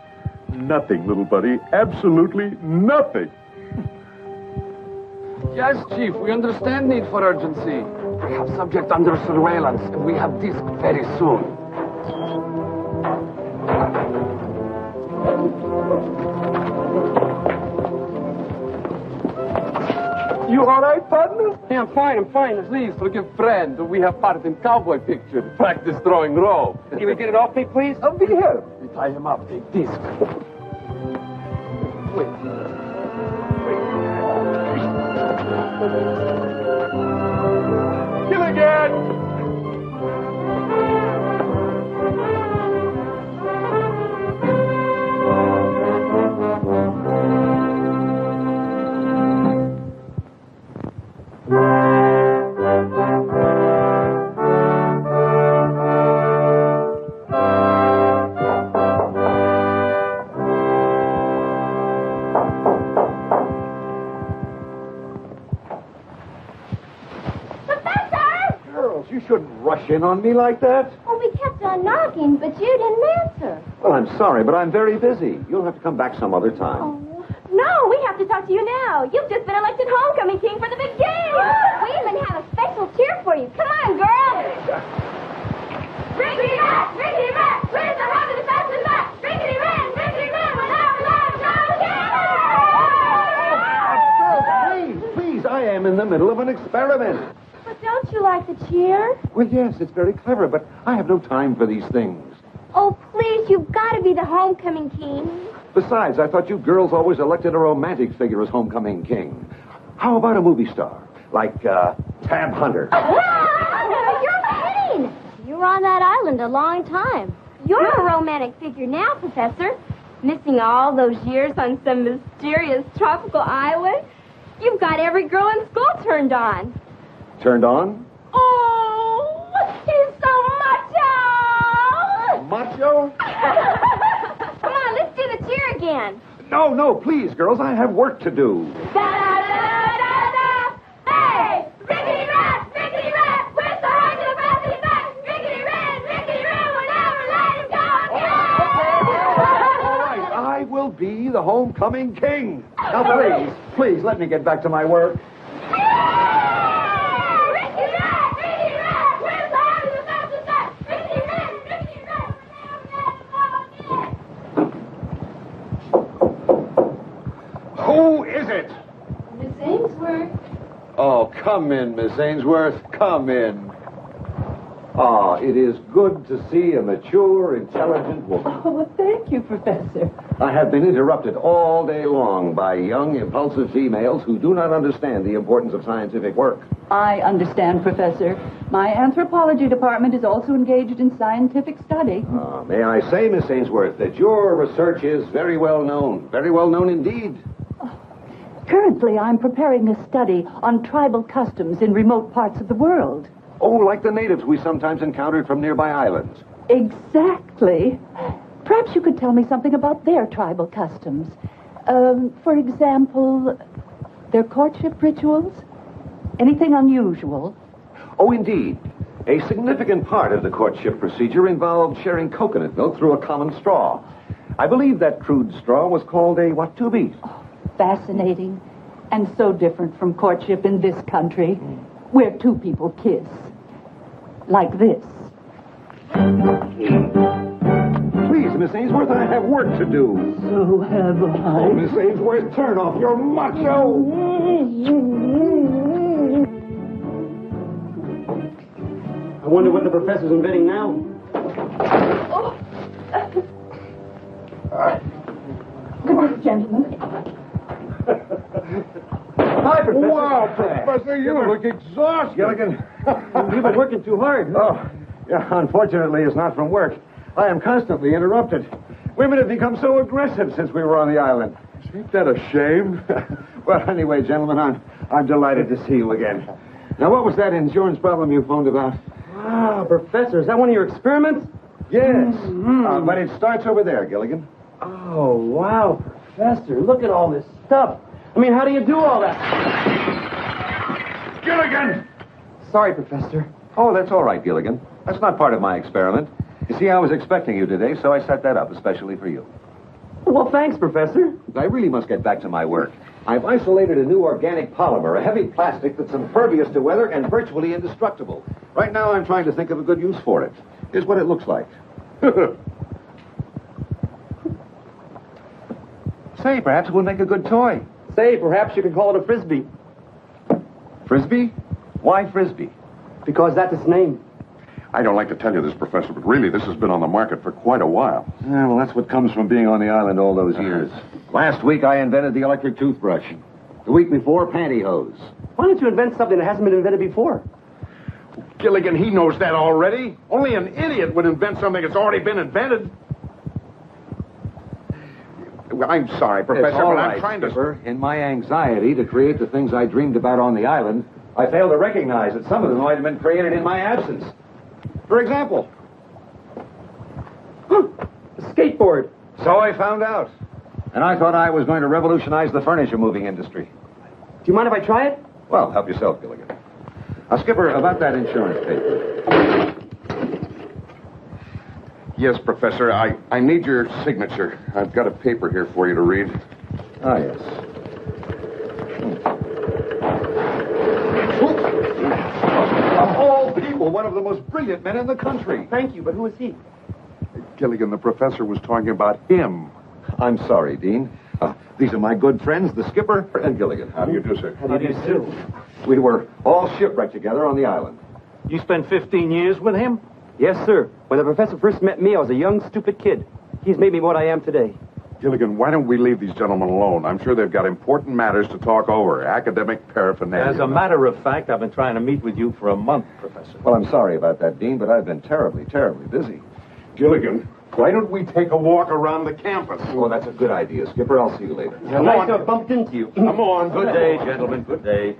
Nothing, little buddy. Absolutely nothing. Yes, Chief, we understand need for urgency. We have subject under surveillance, and we have disc very soon. You all right, partner? Yeah, I'm fine. Please forgive friend. We have part in cowboy picture. Practice throwing rope. Can we get it off me, please? I'll be here. We tie him up. Take disc. Wait. Gilligan! You shouldn't rush in on me like that. Oh, we kept on knocking, but you didn't answer. Well, I'm sorry, but I'm very busy. You'll have to come back some other time. Oh, no, we have to talk to you now. You've just been elected homecoming king for the big game. We even have a special cheer for you. Come on, girls. Rickety Rat, Rickety Rat, where's the heart of the fastest rat? Rickety Rat, we're now, Please, I am in the middle of an experiment. But don't you like the cheer? Well, yes, it's very clever, but I have no time for these things. Oh, please, you've got to be the homecoming king. Besides, I thought you girls always elected a romantic figure as homecoming king. How about a movie star? Like, Tab Hunter. You're kidding. You were on that island a long time. You're a romantic figure now, Professor. Missing all those years on some mysterious tropical island. You've got every girl in school turned on. Turned on? Oh, he's so macho! Macho? Come on, let's do the cheer again. No, please, girls, I have work to do. Da-da-da-da-da-da! Hey! Rickety Rat! Rickety Rat! Where's the heart of the fastest rat? Rickety Rat! We'll never let him go again! All right, I will be the homecoming king. Now, please, let me get back to my work. Who is it? Miss Ainsworth. Oh, come in, Miss Ainsworth. Come in. Ah, it is good to see a mature, intelligent woman. Oh, well, thank you, Professor. I have been interrupted all day long by young, impulsive females who do not understand the importance of scientific work. I understand, Professor. My anthropology department is also engaged in scientific study. May I say, Miss Ainsworth, that your research is very well known indeed. Currently, I'm preparing a study on tribal customs in remote parts of the world. Oh, like the natives we sometimes encountered from nearby islands. Exactly. Perhaps you could tell me something about their tribal customs. For example, their courtship rituals? Anything unusual? Oh, indeed. A significant part of the courtship procedure involved sharing coconut milk through a common straw. I believe that crude straw was called a watubi. Oh, fascinating. And so different from courtship in this country, where two people kiss. Like this. Please, Miss Ainsworth, I have work to do. So have I. Oh, Miss Ainsworth, turn off your macho. wonder what the professor's inventing now. Good night, gentlemen. Hi, Professor. Wow, Professor, you look exhausted. Gilligan. You've been working too hard. Oh, yeah, unfortunately, it's not from work. I am constantly interrupted. Women have become so aggressive since we were on the island. Ain't that a shame? Well, anyway, gentlemen, I'm delighted to see you again. Now, what was that insurance problem you phoned about? Ah, Professor, is that one of your experiments? Yes. But it starts over there, Gilligan. Oh, wow, Professor, look at all this stuff. I mean, how do you do all that? Gilligan! Sorry, Professor. Oh, that's all right, Gilligan. That's not part of my experiment. You see, I was expecting you today, so I set that up especially for you. Well, thanks, Professor. I really must get back to my work. I've isolated a new organic polymer, a heavy plastic that's impervious to weather and virtually indestructible. Right now, I'm trying to think of a good use for it. Here's what it looks like. Say, perhaps it will make a good toy. Say, perhaps you could call it a Frisbee. Frisbee? Why Frisbee? Because that's its name. I don't like to tell you this, Professor, but really, this has been on the market for quite a while. Yeah, well, that's what comes from being on the island all those years. Last week, I invented the electric toothbrush. The week before, pantyhose. Why don't you invent something that hasn't been invented before? Gilligan, he knows that already. Only an idiot would invent something that's already been invented. Well, I'm sorry, Professor, It's all but right, I'm trying to... Skipper. In my anxiety to create the things I dreamed about on the island, I failed to recognize that some of them might have been created in my absence. For example... A skateboard. So I found out. And I thought I was going to revolutionize the furniture moving industry. Do you mind if I try it? Well, help yourself, Gilligan. Now, Skipper, about that insurance paper. Yes, Professor, I need your signature. I've got a paper here for you to read. Ah, yes. Of all people, one of the most brilliant men in the country. Thank you, but who is he? Gilligan, the professor was talking about him. I'm sorry, Dean. These are my good friends, the Skipper and Gilligan. How do you do, sir? How do you do? We were all shipwrecked together on the island. You spent 15 years with him? Yes, sir. When the professor first met me, I was a young, stupid kid. He's made me what I am today. Gilligan, why don't we leave these gentlemen alone? I'm sure they've got important matters to talk over, academic paraphernalia. As a matter of fact, I've been trying to meet with you for a month, Professor. Well, I'm sorry about that, Dean, but I've been terribly, terribly busy. Gilligan, why don't we take a walk around the campus? Oh, that's a good idea, Skipper. I'll see you later. Nice to have bumped into you. Come on. Good day, gentlemen. Good day.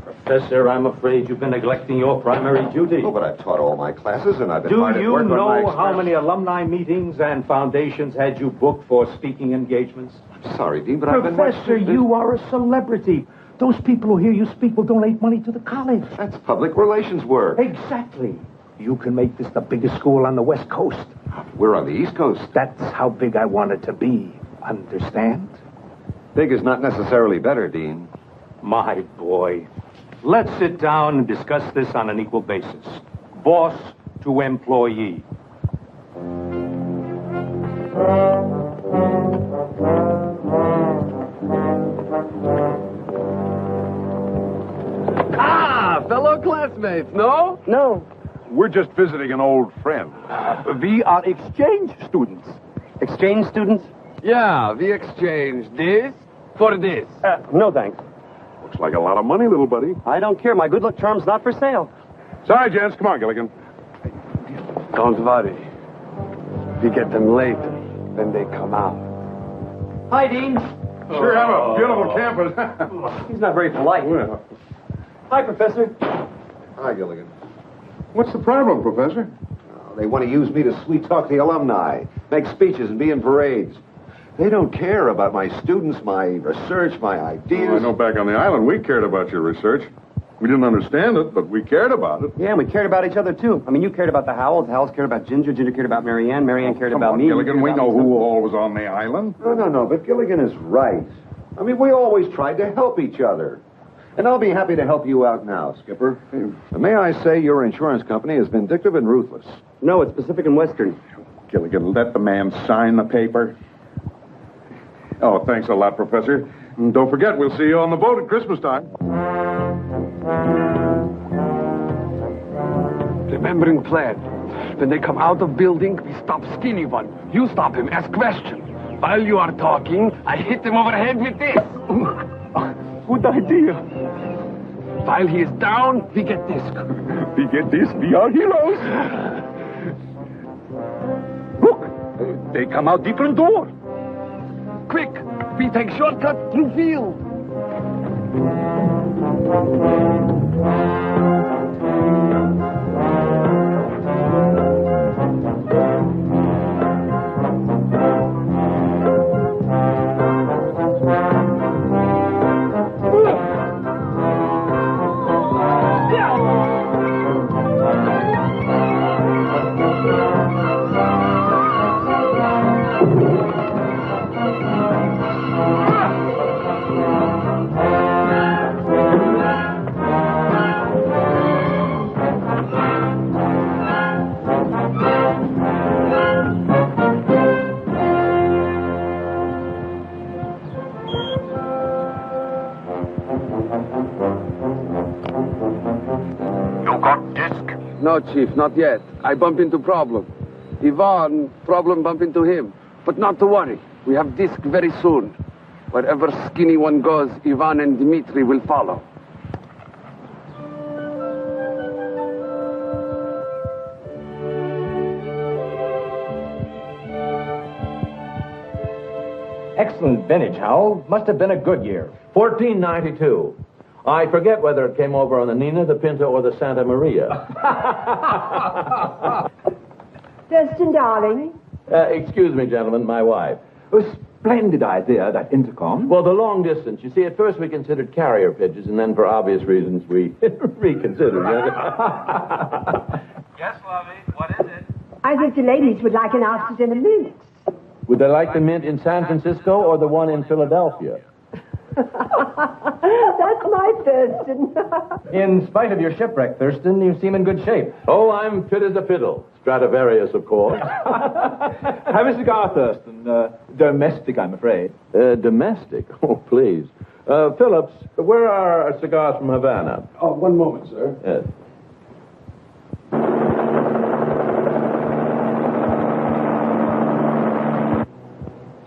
Professor, I'm afraid you've been neglecting your primary duty. Oh, but I've taught all my classes, and I've been Do hard at you work on my know how experiments. many alumni meetings and foundations had you booked for speaking engagements? I'm sorry, Dean, but I've been... Professor, you are a celebrity. Those people who hear you speak will donate money to the college. That's public relations work. Exactly. You can make this the biggest school on the West Coast. We're on the East Coast. That's how big I want it to be. Understand? Big is not necessarily better, Dean. My boy. Let's sit down and discuss this on an equal basis. Boss to employee. Fellow classmates, no? No. We're just visiting an old friend. We are exchange students. Exchange students? Yeah, the exchange. This for this. No, thanks. Looks like a lot of money, little buddy. I don't care. My good luck charm's not for sale. Sorry, gents. Come on, Gilligan. Don't worry. We get them later when they come out. Hi, Dean. Sure have a beautiful campus. He's not very polite. Well, Hi, Professor. Hi, Gilligan. what's the problem, Professor? They want to use me to sweet-talk the alumni, make speeches and be in parades. They don't care about my students, my research, my ideas. Well, I know back on the island we cared about your research. We didn't understand it, but we cared about it. Yeah, and we cared about each other, too. I mean, you cared about the Howells. The Howells cared about Ginger. Ginger cared about Marianne. Marianne cared about me. Gilligan, we know who all was on the island. No, but Gilligan is right. I mean, we always tried to help each other. And I'll be happy to help you out now, Skipper. May I say your insurance company is vindictive and ruthless. No, it's Pacific and Western. Gilligan, let the man sign the paper. Oh, thanks a lot, Professor. And don't forget, we'll see you on the boat at Christmas time. Remembering plan. When they come out of building, we stop skinny one. You stop him, ask question. While you are talking, I hit him overhead with this. Good idea. While he is down, we get this. We get this, we are heroes. Look, they come out different door. Quick, we take shortcut through field. No, Chief, not yet. I bump into problem. Ivan, problem bump into him. But not to worry. We have disc very soon. Wherever skinny one goes, Ivan and Dmitri will follow. Excellent vintage, Howell. Must have been a good year. 1492. I forget whether it came over on the Nina, the Pinta, or the Santa Maria. Thurston, darling. Excuse me, gentlemen, my wife. Splendid idea, that intercom. Well, the long distance. You see, at first we considered carrier pigeons, and then for obvious reasons we reconsidered. Yes, Lovey, what is it? I think the ladies would like an ousted in a minute. Would they like the mint in San Francisco or the one in Philadelphia? That's my Thurston. In spite of your shipwreck, Thurston, you seem in good shape. Oh, I'm fit as a fiddle. Stradivarius, of course. Have a cigar, Thurston. Domestic, I'm afraid. Domestic? Oh, please. Phillips, where are our cigars from Havana? Oh, one moment, sir. Yes.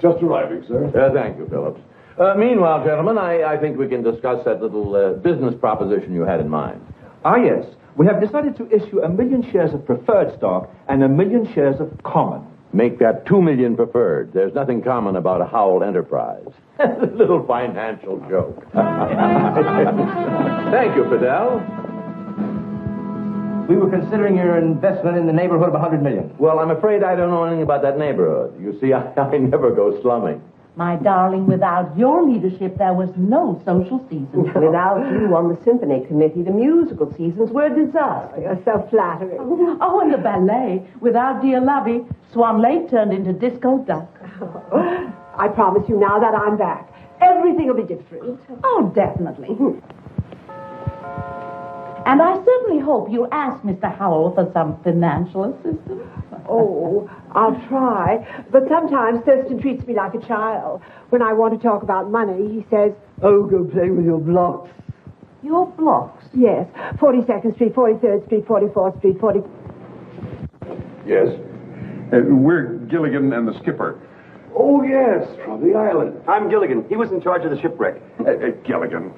Just arriving, sir. Thank you, Phillips. Meanwhile, gentlemen, I think we can discuss that little business proposition you had in mind. Ah, yes. We have decided to issue 1 million shares of preferred stock and 1 million shares of common. Make that 2 million preferred. There's nothing common about a Howell enterprise. A little financial joke. Thank you, Fidel. We were considering your investment in the neighborhood of 100 million. Well, I'm afraid I don't know anything about that neighborhood. You see, I never go slumming. My darling, without your leadership, there was no social season. Without you on the symphony committee, the musical seasons were a disaster. You're so flattering. Oh, and the ballet. Without dear Lovey, Swan Lake turned into Disco Duck. I promise you now that I'm back, everything will be different. Oh, definitely. And I certainly hope you ask Mr. Howell for some financial assistance. Oh, I'll try. But sometimes Thurston treats me like a child. When I want to talk about money, he says, "Oh, go play with your blocks." Your blocks? Yes. 42nd Street, 43rd Street, 44th Street, 40... Yes. We're Gilligan and the skipper. Oh, yes, from the island. I'm Gilligan. He was in charge of the shipwreck. Gilligan.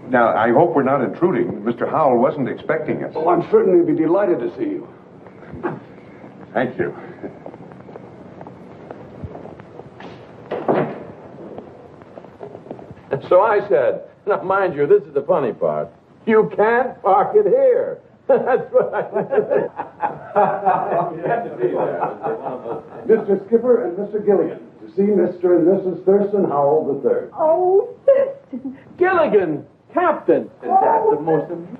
Now, I hope we're not intruding. Mr. Howell wasn't expecting us. Oh, I'm certainly be delighted to see you. Thank you. So I said, now mind you, this is the funny part. You can't park it here. That's what I said. You have to be there. Mr. Skipper and Mr. Gilligan, to see Mr. and Mrs. Thurston Howell III. Oh, Thurston. Gilligan, Captain. And that's the most amazing...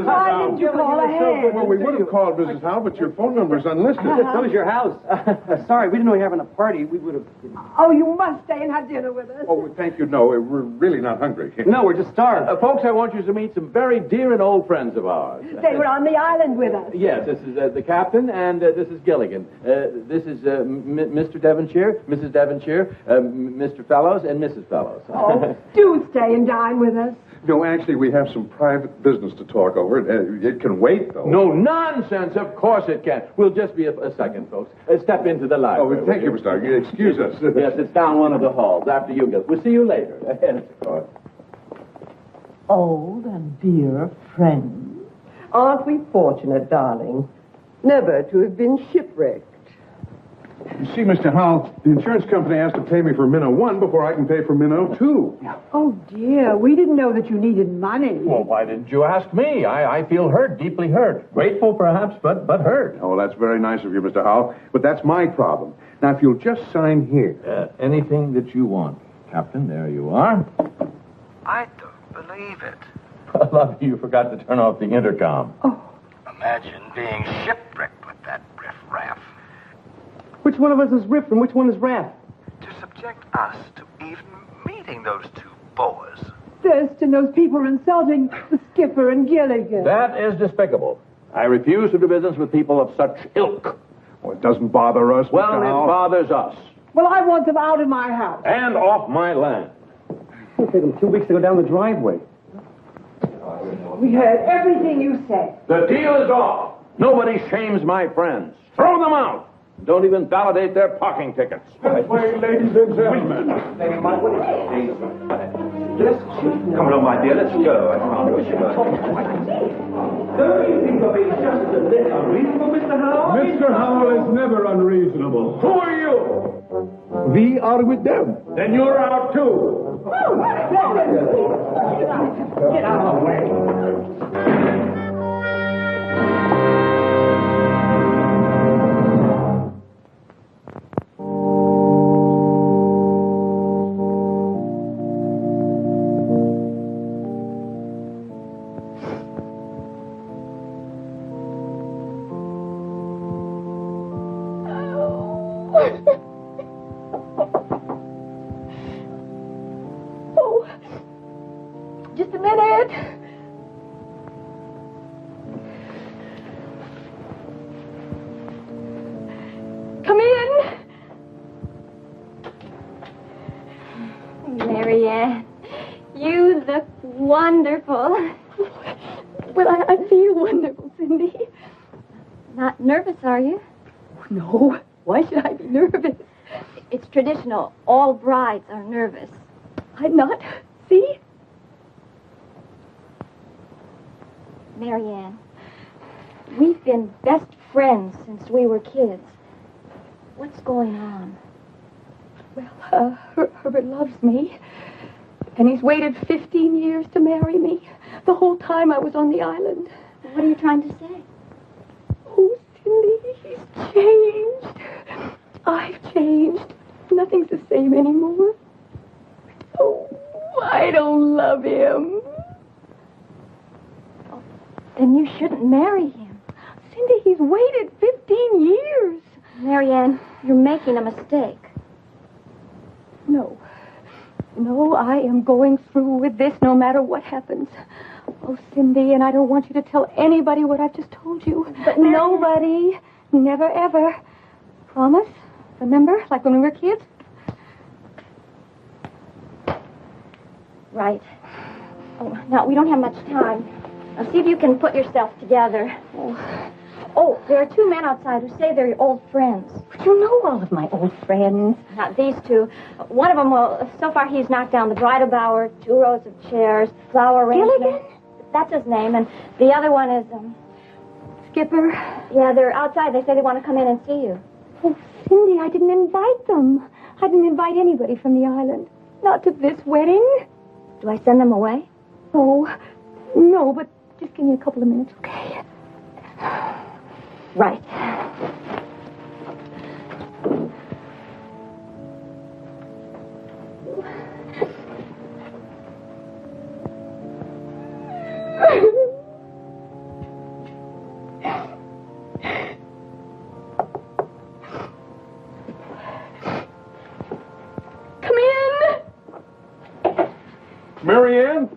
Why didn't you call ahead? Well, we would have called Mrs. Howell, but your phone number's unlisted. So is your house. Sorry, we didn't know you were having a party. We would have... Oh, you must stay and have dinner with us. Oh, thank you. No, we're really not hungry. No, we're just starved. Folks, I want you to meet some very dear and old friends of ours. They were on the island with us. Yes, this is the captain, and this is Gilligan. This is Mr. Devonshire, Mrs. Devonshire, Mr. Fellows, and Mrs. Fellows. Oh, do stay and dine with us. No, actually, we have some private business to talk over. It can wait, though. No nonsense. Of course it can. We'll just be a second, folks. Step into the library. Oh, thank you, Mr. Stark. Excuse us. Yes, it's down one of the halls. After you get. We'll see you later. Yes, of course. Old and dear friends. Aren't we fortunate, darling? Never to have been shipwrecked. You see, Mr. Howell, the insurance company has to pay me for Minnow 1 before I can pay for Minnow 2. Oh, dear. We didn't know that you needed money. Well, why didn't you ask me? I feel hurt, deeply hurt. Grateful, perhaps, but hurt. Oh, that's very nice of you, Mr. Howell. But that's my problem. Now, if you'll just sign here. Anything that you want, Captain. There you are. I don't believe it. I love you forgot to turn off the intercom. Imagine being shipwrecked with that riff-raff. Which one of us is Riff and which one is Raff? To subject us to even meeting those two boas. Thurston, those people are insulting the skipper and Gilligan. That is despicable. I refuse to do business with people of such ilk. Well, it doesn't bother us, Well, Mr. it Howell. bothers us. Well, I want them out of my house. And off my land. It'll take them 2 weeks to go down the driveway. We heard everything you said. The deal is off. Nobody shames my friends. Throw them out. Don't even validate their parking tickets. This way, ladies and gentlemen. Come on, my dear, let's go. I found we should go. Don't you think of being just a little unreasonable, Mr. Howell? Mr. Howell is never unreasonable. Who are you? We are with them. Then you're out, too. Get out of the way. Oh, just a minute. Come in. Marianne, you look wonderful. Well, I feel wonderful, Cindy. Not nervous, are you? No, why should I be nervous? It's traditional. All brides are nervous. I'm not. See? Marianne, we've been best friends since we were kids. What's going on? Well, Herbert loves me. And he's waited 15 years to marry me. The whole time I was on the island. What are you trying to say? Oh, Cindy, he's changed. I've changed. Nothing's the same anymore. Oh, I don't love him. Oh, then you shouldn't marry him. Cindy, he's waited 15 years. Marianne, you're making a mistake. No. No, I am going through with this no matter what happens. Oh, Cindy, and I don't want you to tell anybody what I've just told you. But nobody. Never, ever. Promise? Remember? Like when we were kids? Right. Oh, now, we don't have much time. Now, see if you can put yourself together. Oh, there are two men outside who say they're your old friends. But you know all of my old friends. Not these two. One of them, well, so far he's knocked down the bridal bower, 2 rows of chairs, flower arrangement. Gilligan? That's his name. And the other one is, Skipper? Yeah, they're outside. They say they want to come in and see you. Oh, Cindy, I didn't invite them. I didn't invite anybody from the island. Not to this wedding. Do I send them away? Oh, no, but just give me a couple of minutes, okay? Right. Come in. Marianne,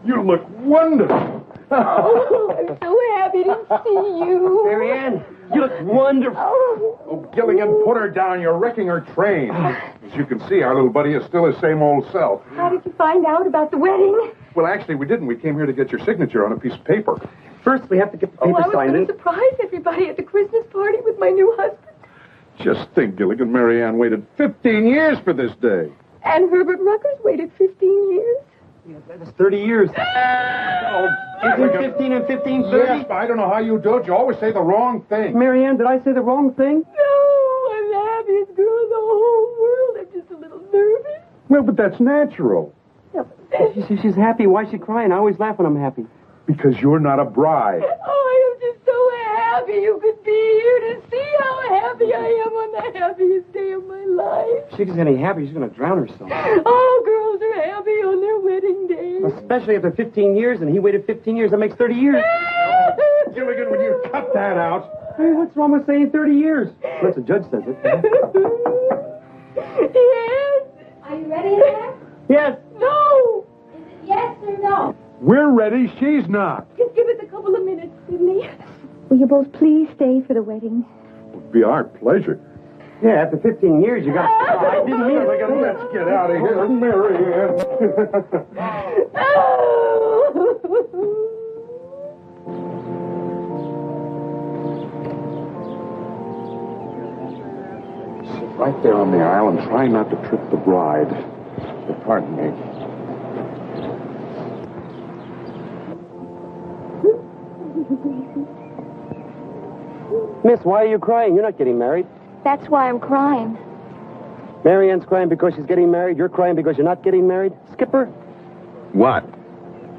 you look wonderful. Oh, I'm so happy to see you. Marianne, you look wonderful. Oh, Gilligan, put her down. You're wrecking her train. As you can see, our little buddy is still his same old self. How did you find out about the wedding? Well, actually, we didn't. We came here to get your signature on a piece of paper. First, we have to get the paper I was signed going in. to surprise everybody at the Christmas party with my new husband. Just think, Gilligan, Marianne waited 15 years for this day. And Herbert Ruckers waited 15 years. Yeah, that's 30 years. Isn't 15 and 15 30? Yes, but I don't know how you do it. You always say the wrong thing. Marianne, did I say the wrong thing? No, I'm the happiest girl in the whole world. I'm just a little nervous. Well, but that's natural. She's happy. Why is she crying? I always laugh when I'm happy. Because you're not a bride. Oh, I am just so happy you could be here to see how happy I am on the happiest day of my life. If she gets any happier, she's going to drown herself. Oh, girls are happy on their wedding day. Especially after 15 years, and he waited 15 years. That makes 30 years. Gilligan, would you cut that out? Hey, what's wrong with saying 30 years? Unless the judge says it. Yes. Are you ready in there? Yes. No. Is it yes or no? We're ready. She's not. Just give us a couple of minutes, Sidney. Will you both please stay for the wedding? It would be our pleasure. Yeah, after 15 years, you got... I didn't mean it. Let's get out of here, Marianne. Sit right there on the aisle and try not to trip the bride. Pardon me. Miss, why are you crying? You're not getting married. That's why I'm crying. Marianne's crying because she's getting married. You're crying because you're not getting married. Skipper? What?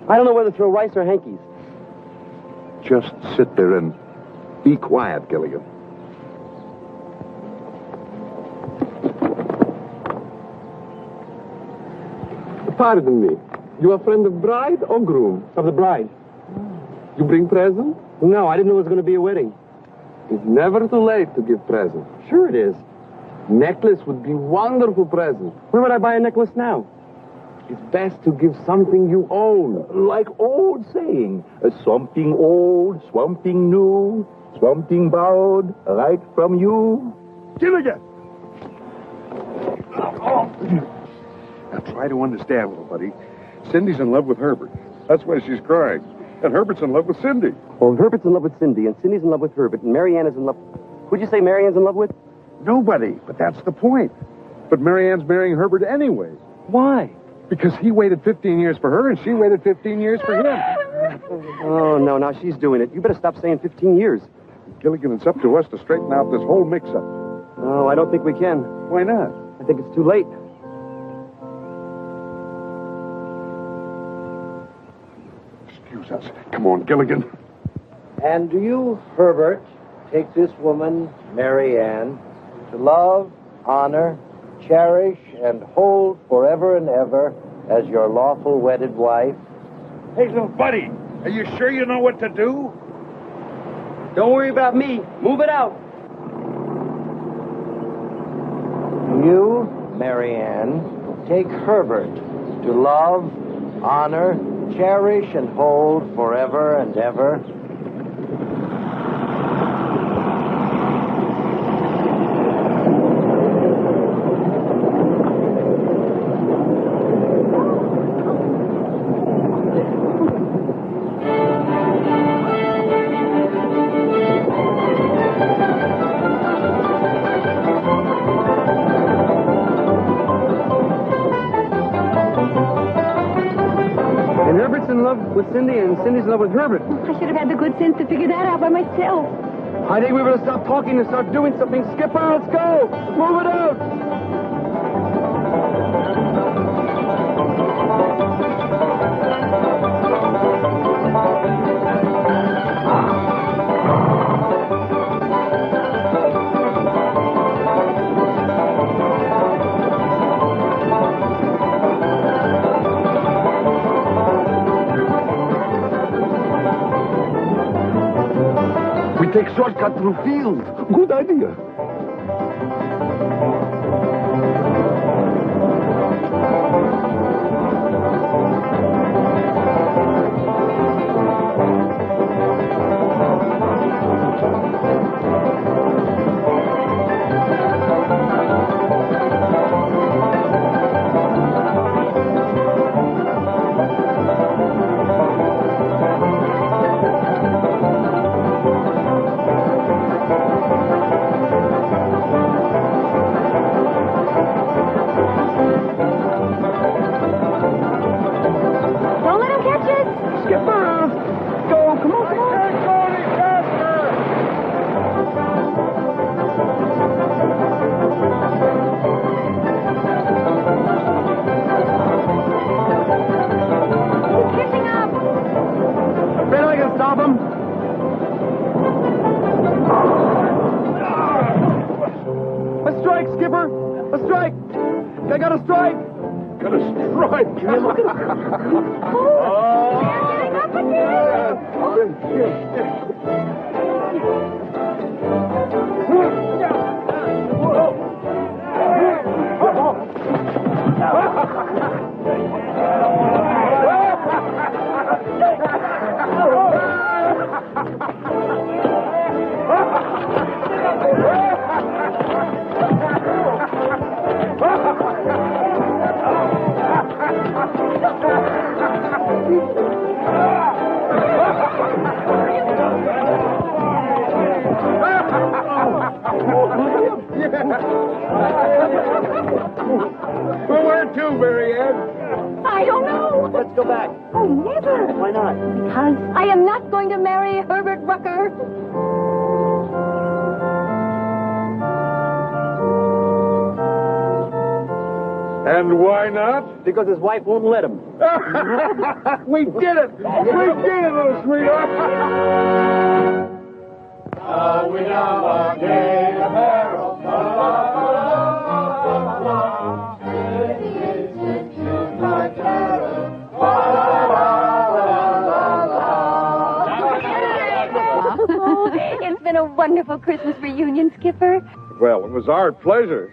I don't know whether to throw rice or hankies. Just sit there and be quiet, Gilligan. Pardon me. You a friend of bride or groom? Of the bride. You bring present? No, I didn't know it was going to be a wedding. It's never too late to give present. Sure it is. Necklace would be wonderful present. Where would I buy a necklace now? It's best to give something you own. Like old saying. Something old, something new, something borrowed, right from you. Gilligan! Now try to understand, little buddy. Cindy's in love with Herbert. That's why she's crying. And Herbert's in love with Cindy. Well, Herbert's in love with Cindy, and Cindy's in love with Herbert, and Marianne is in love... Who'd you say Marianne's in love with? Nobody, but that's the point. But Marianne's marrying Herbert anyway. Why? Because he waited 15 years for her, and she waited 15 years for him. Oh, no, now she's doing it. You better stop saying 15 years. Gilligan, it's up to us to straighten out this whole mix-up. Oh, I don't think we can. Why not? I think it's too late. Excuse us. Come on, Gilligan. And do you, Herbert, take this woman, Marianne, to love, honor, cherish, and hold forever and ever as your lawful wedded wife? Hey, little buddy, are you sure you know what to do? Don't worry about me. Move it out. Do you, Marianne, take Herbert to love, honor, cherish, and hold forever and ever? With Cindy, and Cindy's in love with Herbert. I should have had the good sense to figure that out by myself. I think we better stop talking and start doing something. Skipper, let's go! Move it out! Take shortcut through field. Good idea. Wait. Look at Well, where to, Mary Ann? I don't know. Let's go back. Oh, never. Why not? Because I am not going to marry Herbert Rucker. And why not? Because his wife won't let him. We did it! We did it, little sweetheart! We now are gay and merry. It's been a wonderful Christmas reunion, Skipper. Well, it was our pleasure.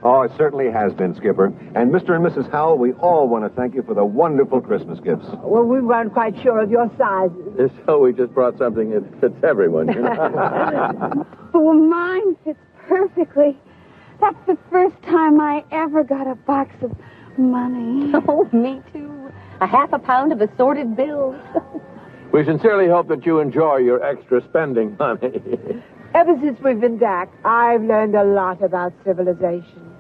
Oh, it certainly has been, Skipper. And Mr. and Mrs. Howell, we all want to thank you for the wonderful Christmas gifts. Well, we weren't quite sure of your sizes. So we just brought something that fits everyone. You know? Oh, mine fits perfectly. That's the first time I ever got a box of money. Oh, me too. A half a pound of assorted bills. We sincerely hope that you enjoy your extra spending money. Ever since we've been back, I've learned a lot about civilization.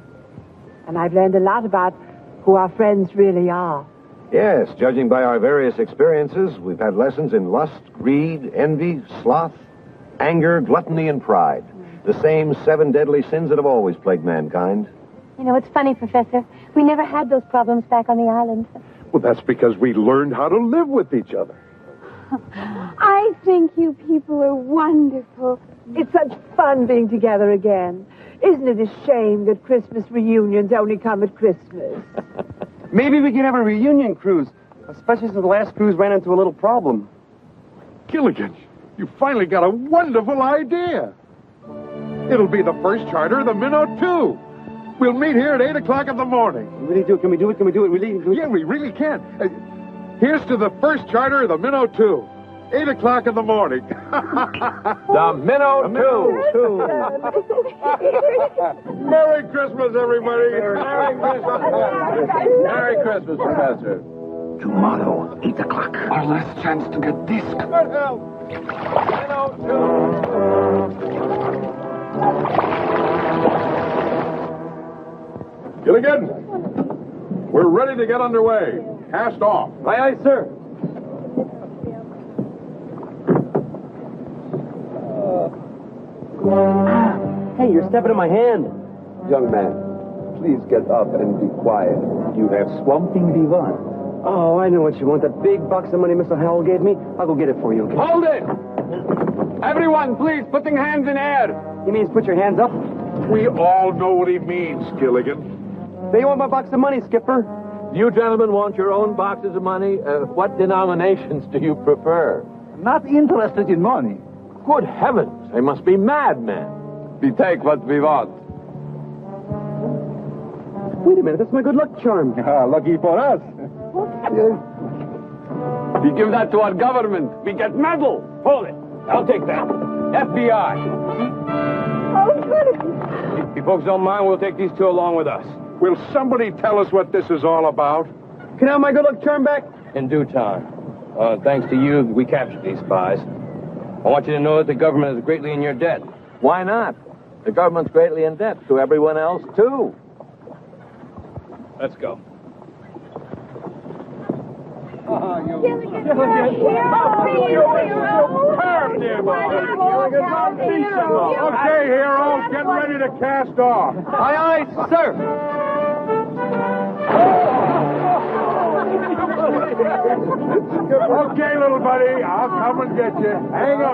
And I've learned a lot about who our friends really are. Yes, judging by our various experiences, we've had lessons in lust, greed, envy, sloth, anger, gluttony, and pride. The same 7 deadly sins that have always plagued mankind. You know, it's funny, Professor. We never had those problems back on the island. Well, that's because we learned how to live with each other. I think you people are wonderful. It's such fun being together again. Isn't it a shame that Christmas reunions only come at Christmas? Maybe we can have a reunion cruise, especially since the last cruise ran into a little problem. Gilligan, you finally got a wonderful idea. It'll be the first charter of the Minnow 2. We'll meet here at 8 o'clock in the morning. Really do it? Can we do it? Can we do it? Really? Yeah, we really can. Here's to the first charter of the Minnow 2. 8 o'clock in the morning. The Minnow 2. Merry Christmas, everybody. Merry Christmas. Merry Christmas, Professor. Tomorrow, 8 o'clock. Our last chance to get disc. Good help. Minnow 2. Gilligan, we're ready to get underway. Cast off. Aye, aye, sir. Hey, you're stepping in my hand. Young man, please get up and be quiet. You have swamping divan. Oh, I know what you want. That big box of money Mr. Howell gave me. I'll go get it for you, okay? Hold it! Everyone, please, putting hands in air. He means put your hands up. We all know what he means, Gilligan. They want my box of money, Skipper. You gentlemen want your own boxes of money? What denominations do you prefer? Not interested in money. Good heavens, they must be madmen. We take what we want. Wait a minute, that's my good luck charm. Lucky for us. We give that to our government. We get medal. Hold it. I'll take that. FBI. Oh, good. If you folks don't mind, we'll take these 2 along with us. Will somebody tell us what this is all about? Can I have my good luck charm back? In due time. Thanks to you, we captured these spies. I want you to know that the government is greatly in your debt. Why not? The government's greatly in debt to everyone else, too. Let's go. Okay, hero, get ready to cast off. Aye, aye, sir. Okay, little buddy, I'll come and get you. Hang on.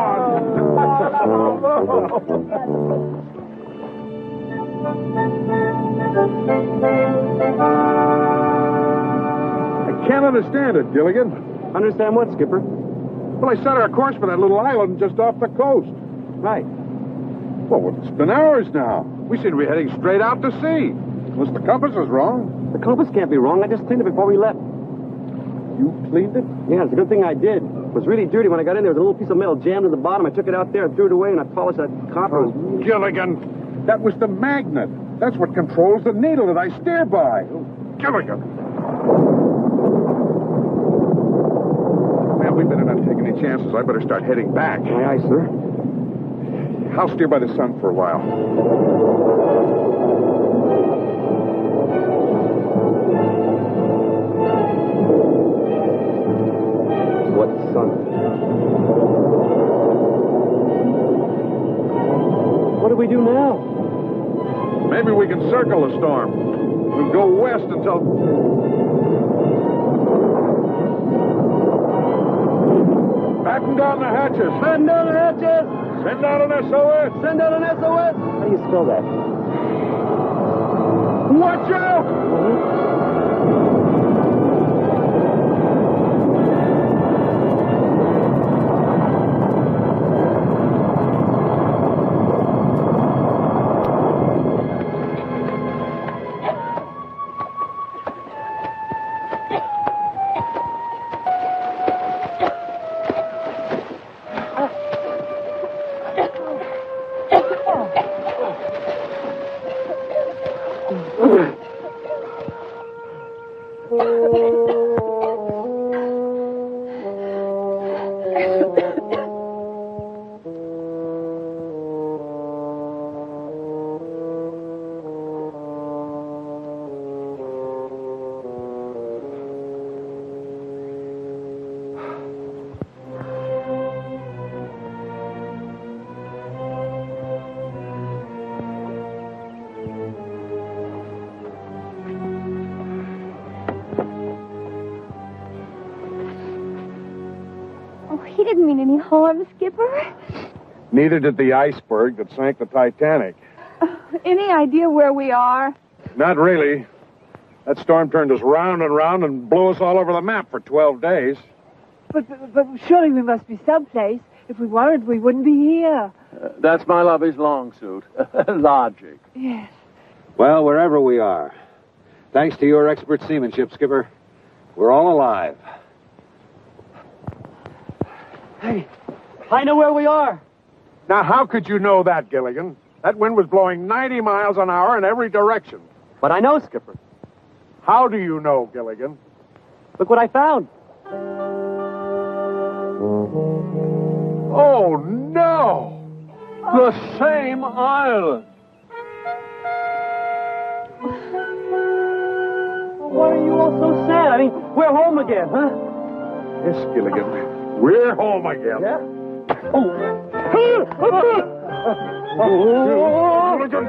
can't understand it, Gilligan. Understand what, Skipper? Well, I set our course for that little island just off the coast. Right. Well, it's been hours now. We seem to be heading straight out to sea. Unless the compass is wrong. The compass can't be wrong. I just cleaned it before we left. You cleaned it? Yeah, it's a good thing I did. It was really dirty when I got in there. There was a little piece of metal jammed in the bottom. I took it out there and threw it away, and I polished that copper. Oh, Gilligan, that was the magnet. That's what controls the needle that I steer by. Oh, Gilligan. Well, we better not take any chances. I better start heading back. Aye, aye, sir. I'll steer by the sun for a while. What sun? What do we do now? Maybe we can circle the storm. We'll go west until... Batten down the hatches. Batten down the hatches. Send out an SOS. Send out an SOS. How do you spell that? Watch out! He didn't mean any harm, Skipper. Neither did the iceberg that sank the Titanic. Any idea where we are? Not really. That storm turned us round and round and blew us all over the map for 12 days. But surely we must be someplace. If we weren't, we wouldn't be here. That's my lovey's long suit. Logic. Yes. Well, wherever we are, thanks to your expert seamanship, Skipper, we're all alive. Hey, I know where we are. Now, how could you know that, Gilligan? That wind was blowing 90 miles an hour in every direction. But I know, Skipper. How do you know, Gilligan? Look what I found. Oh, no! The same island. Why are you all so sad? I mean, we're home again, huh? Yes, Gilligan. We're home again. Yeah? Oh. Gilligan.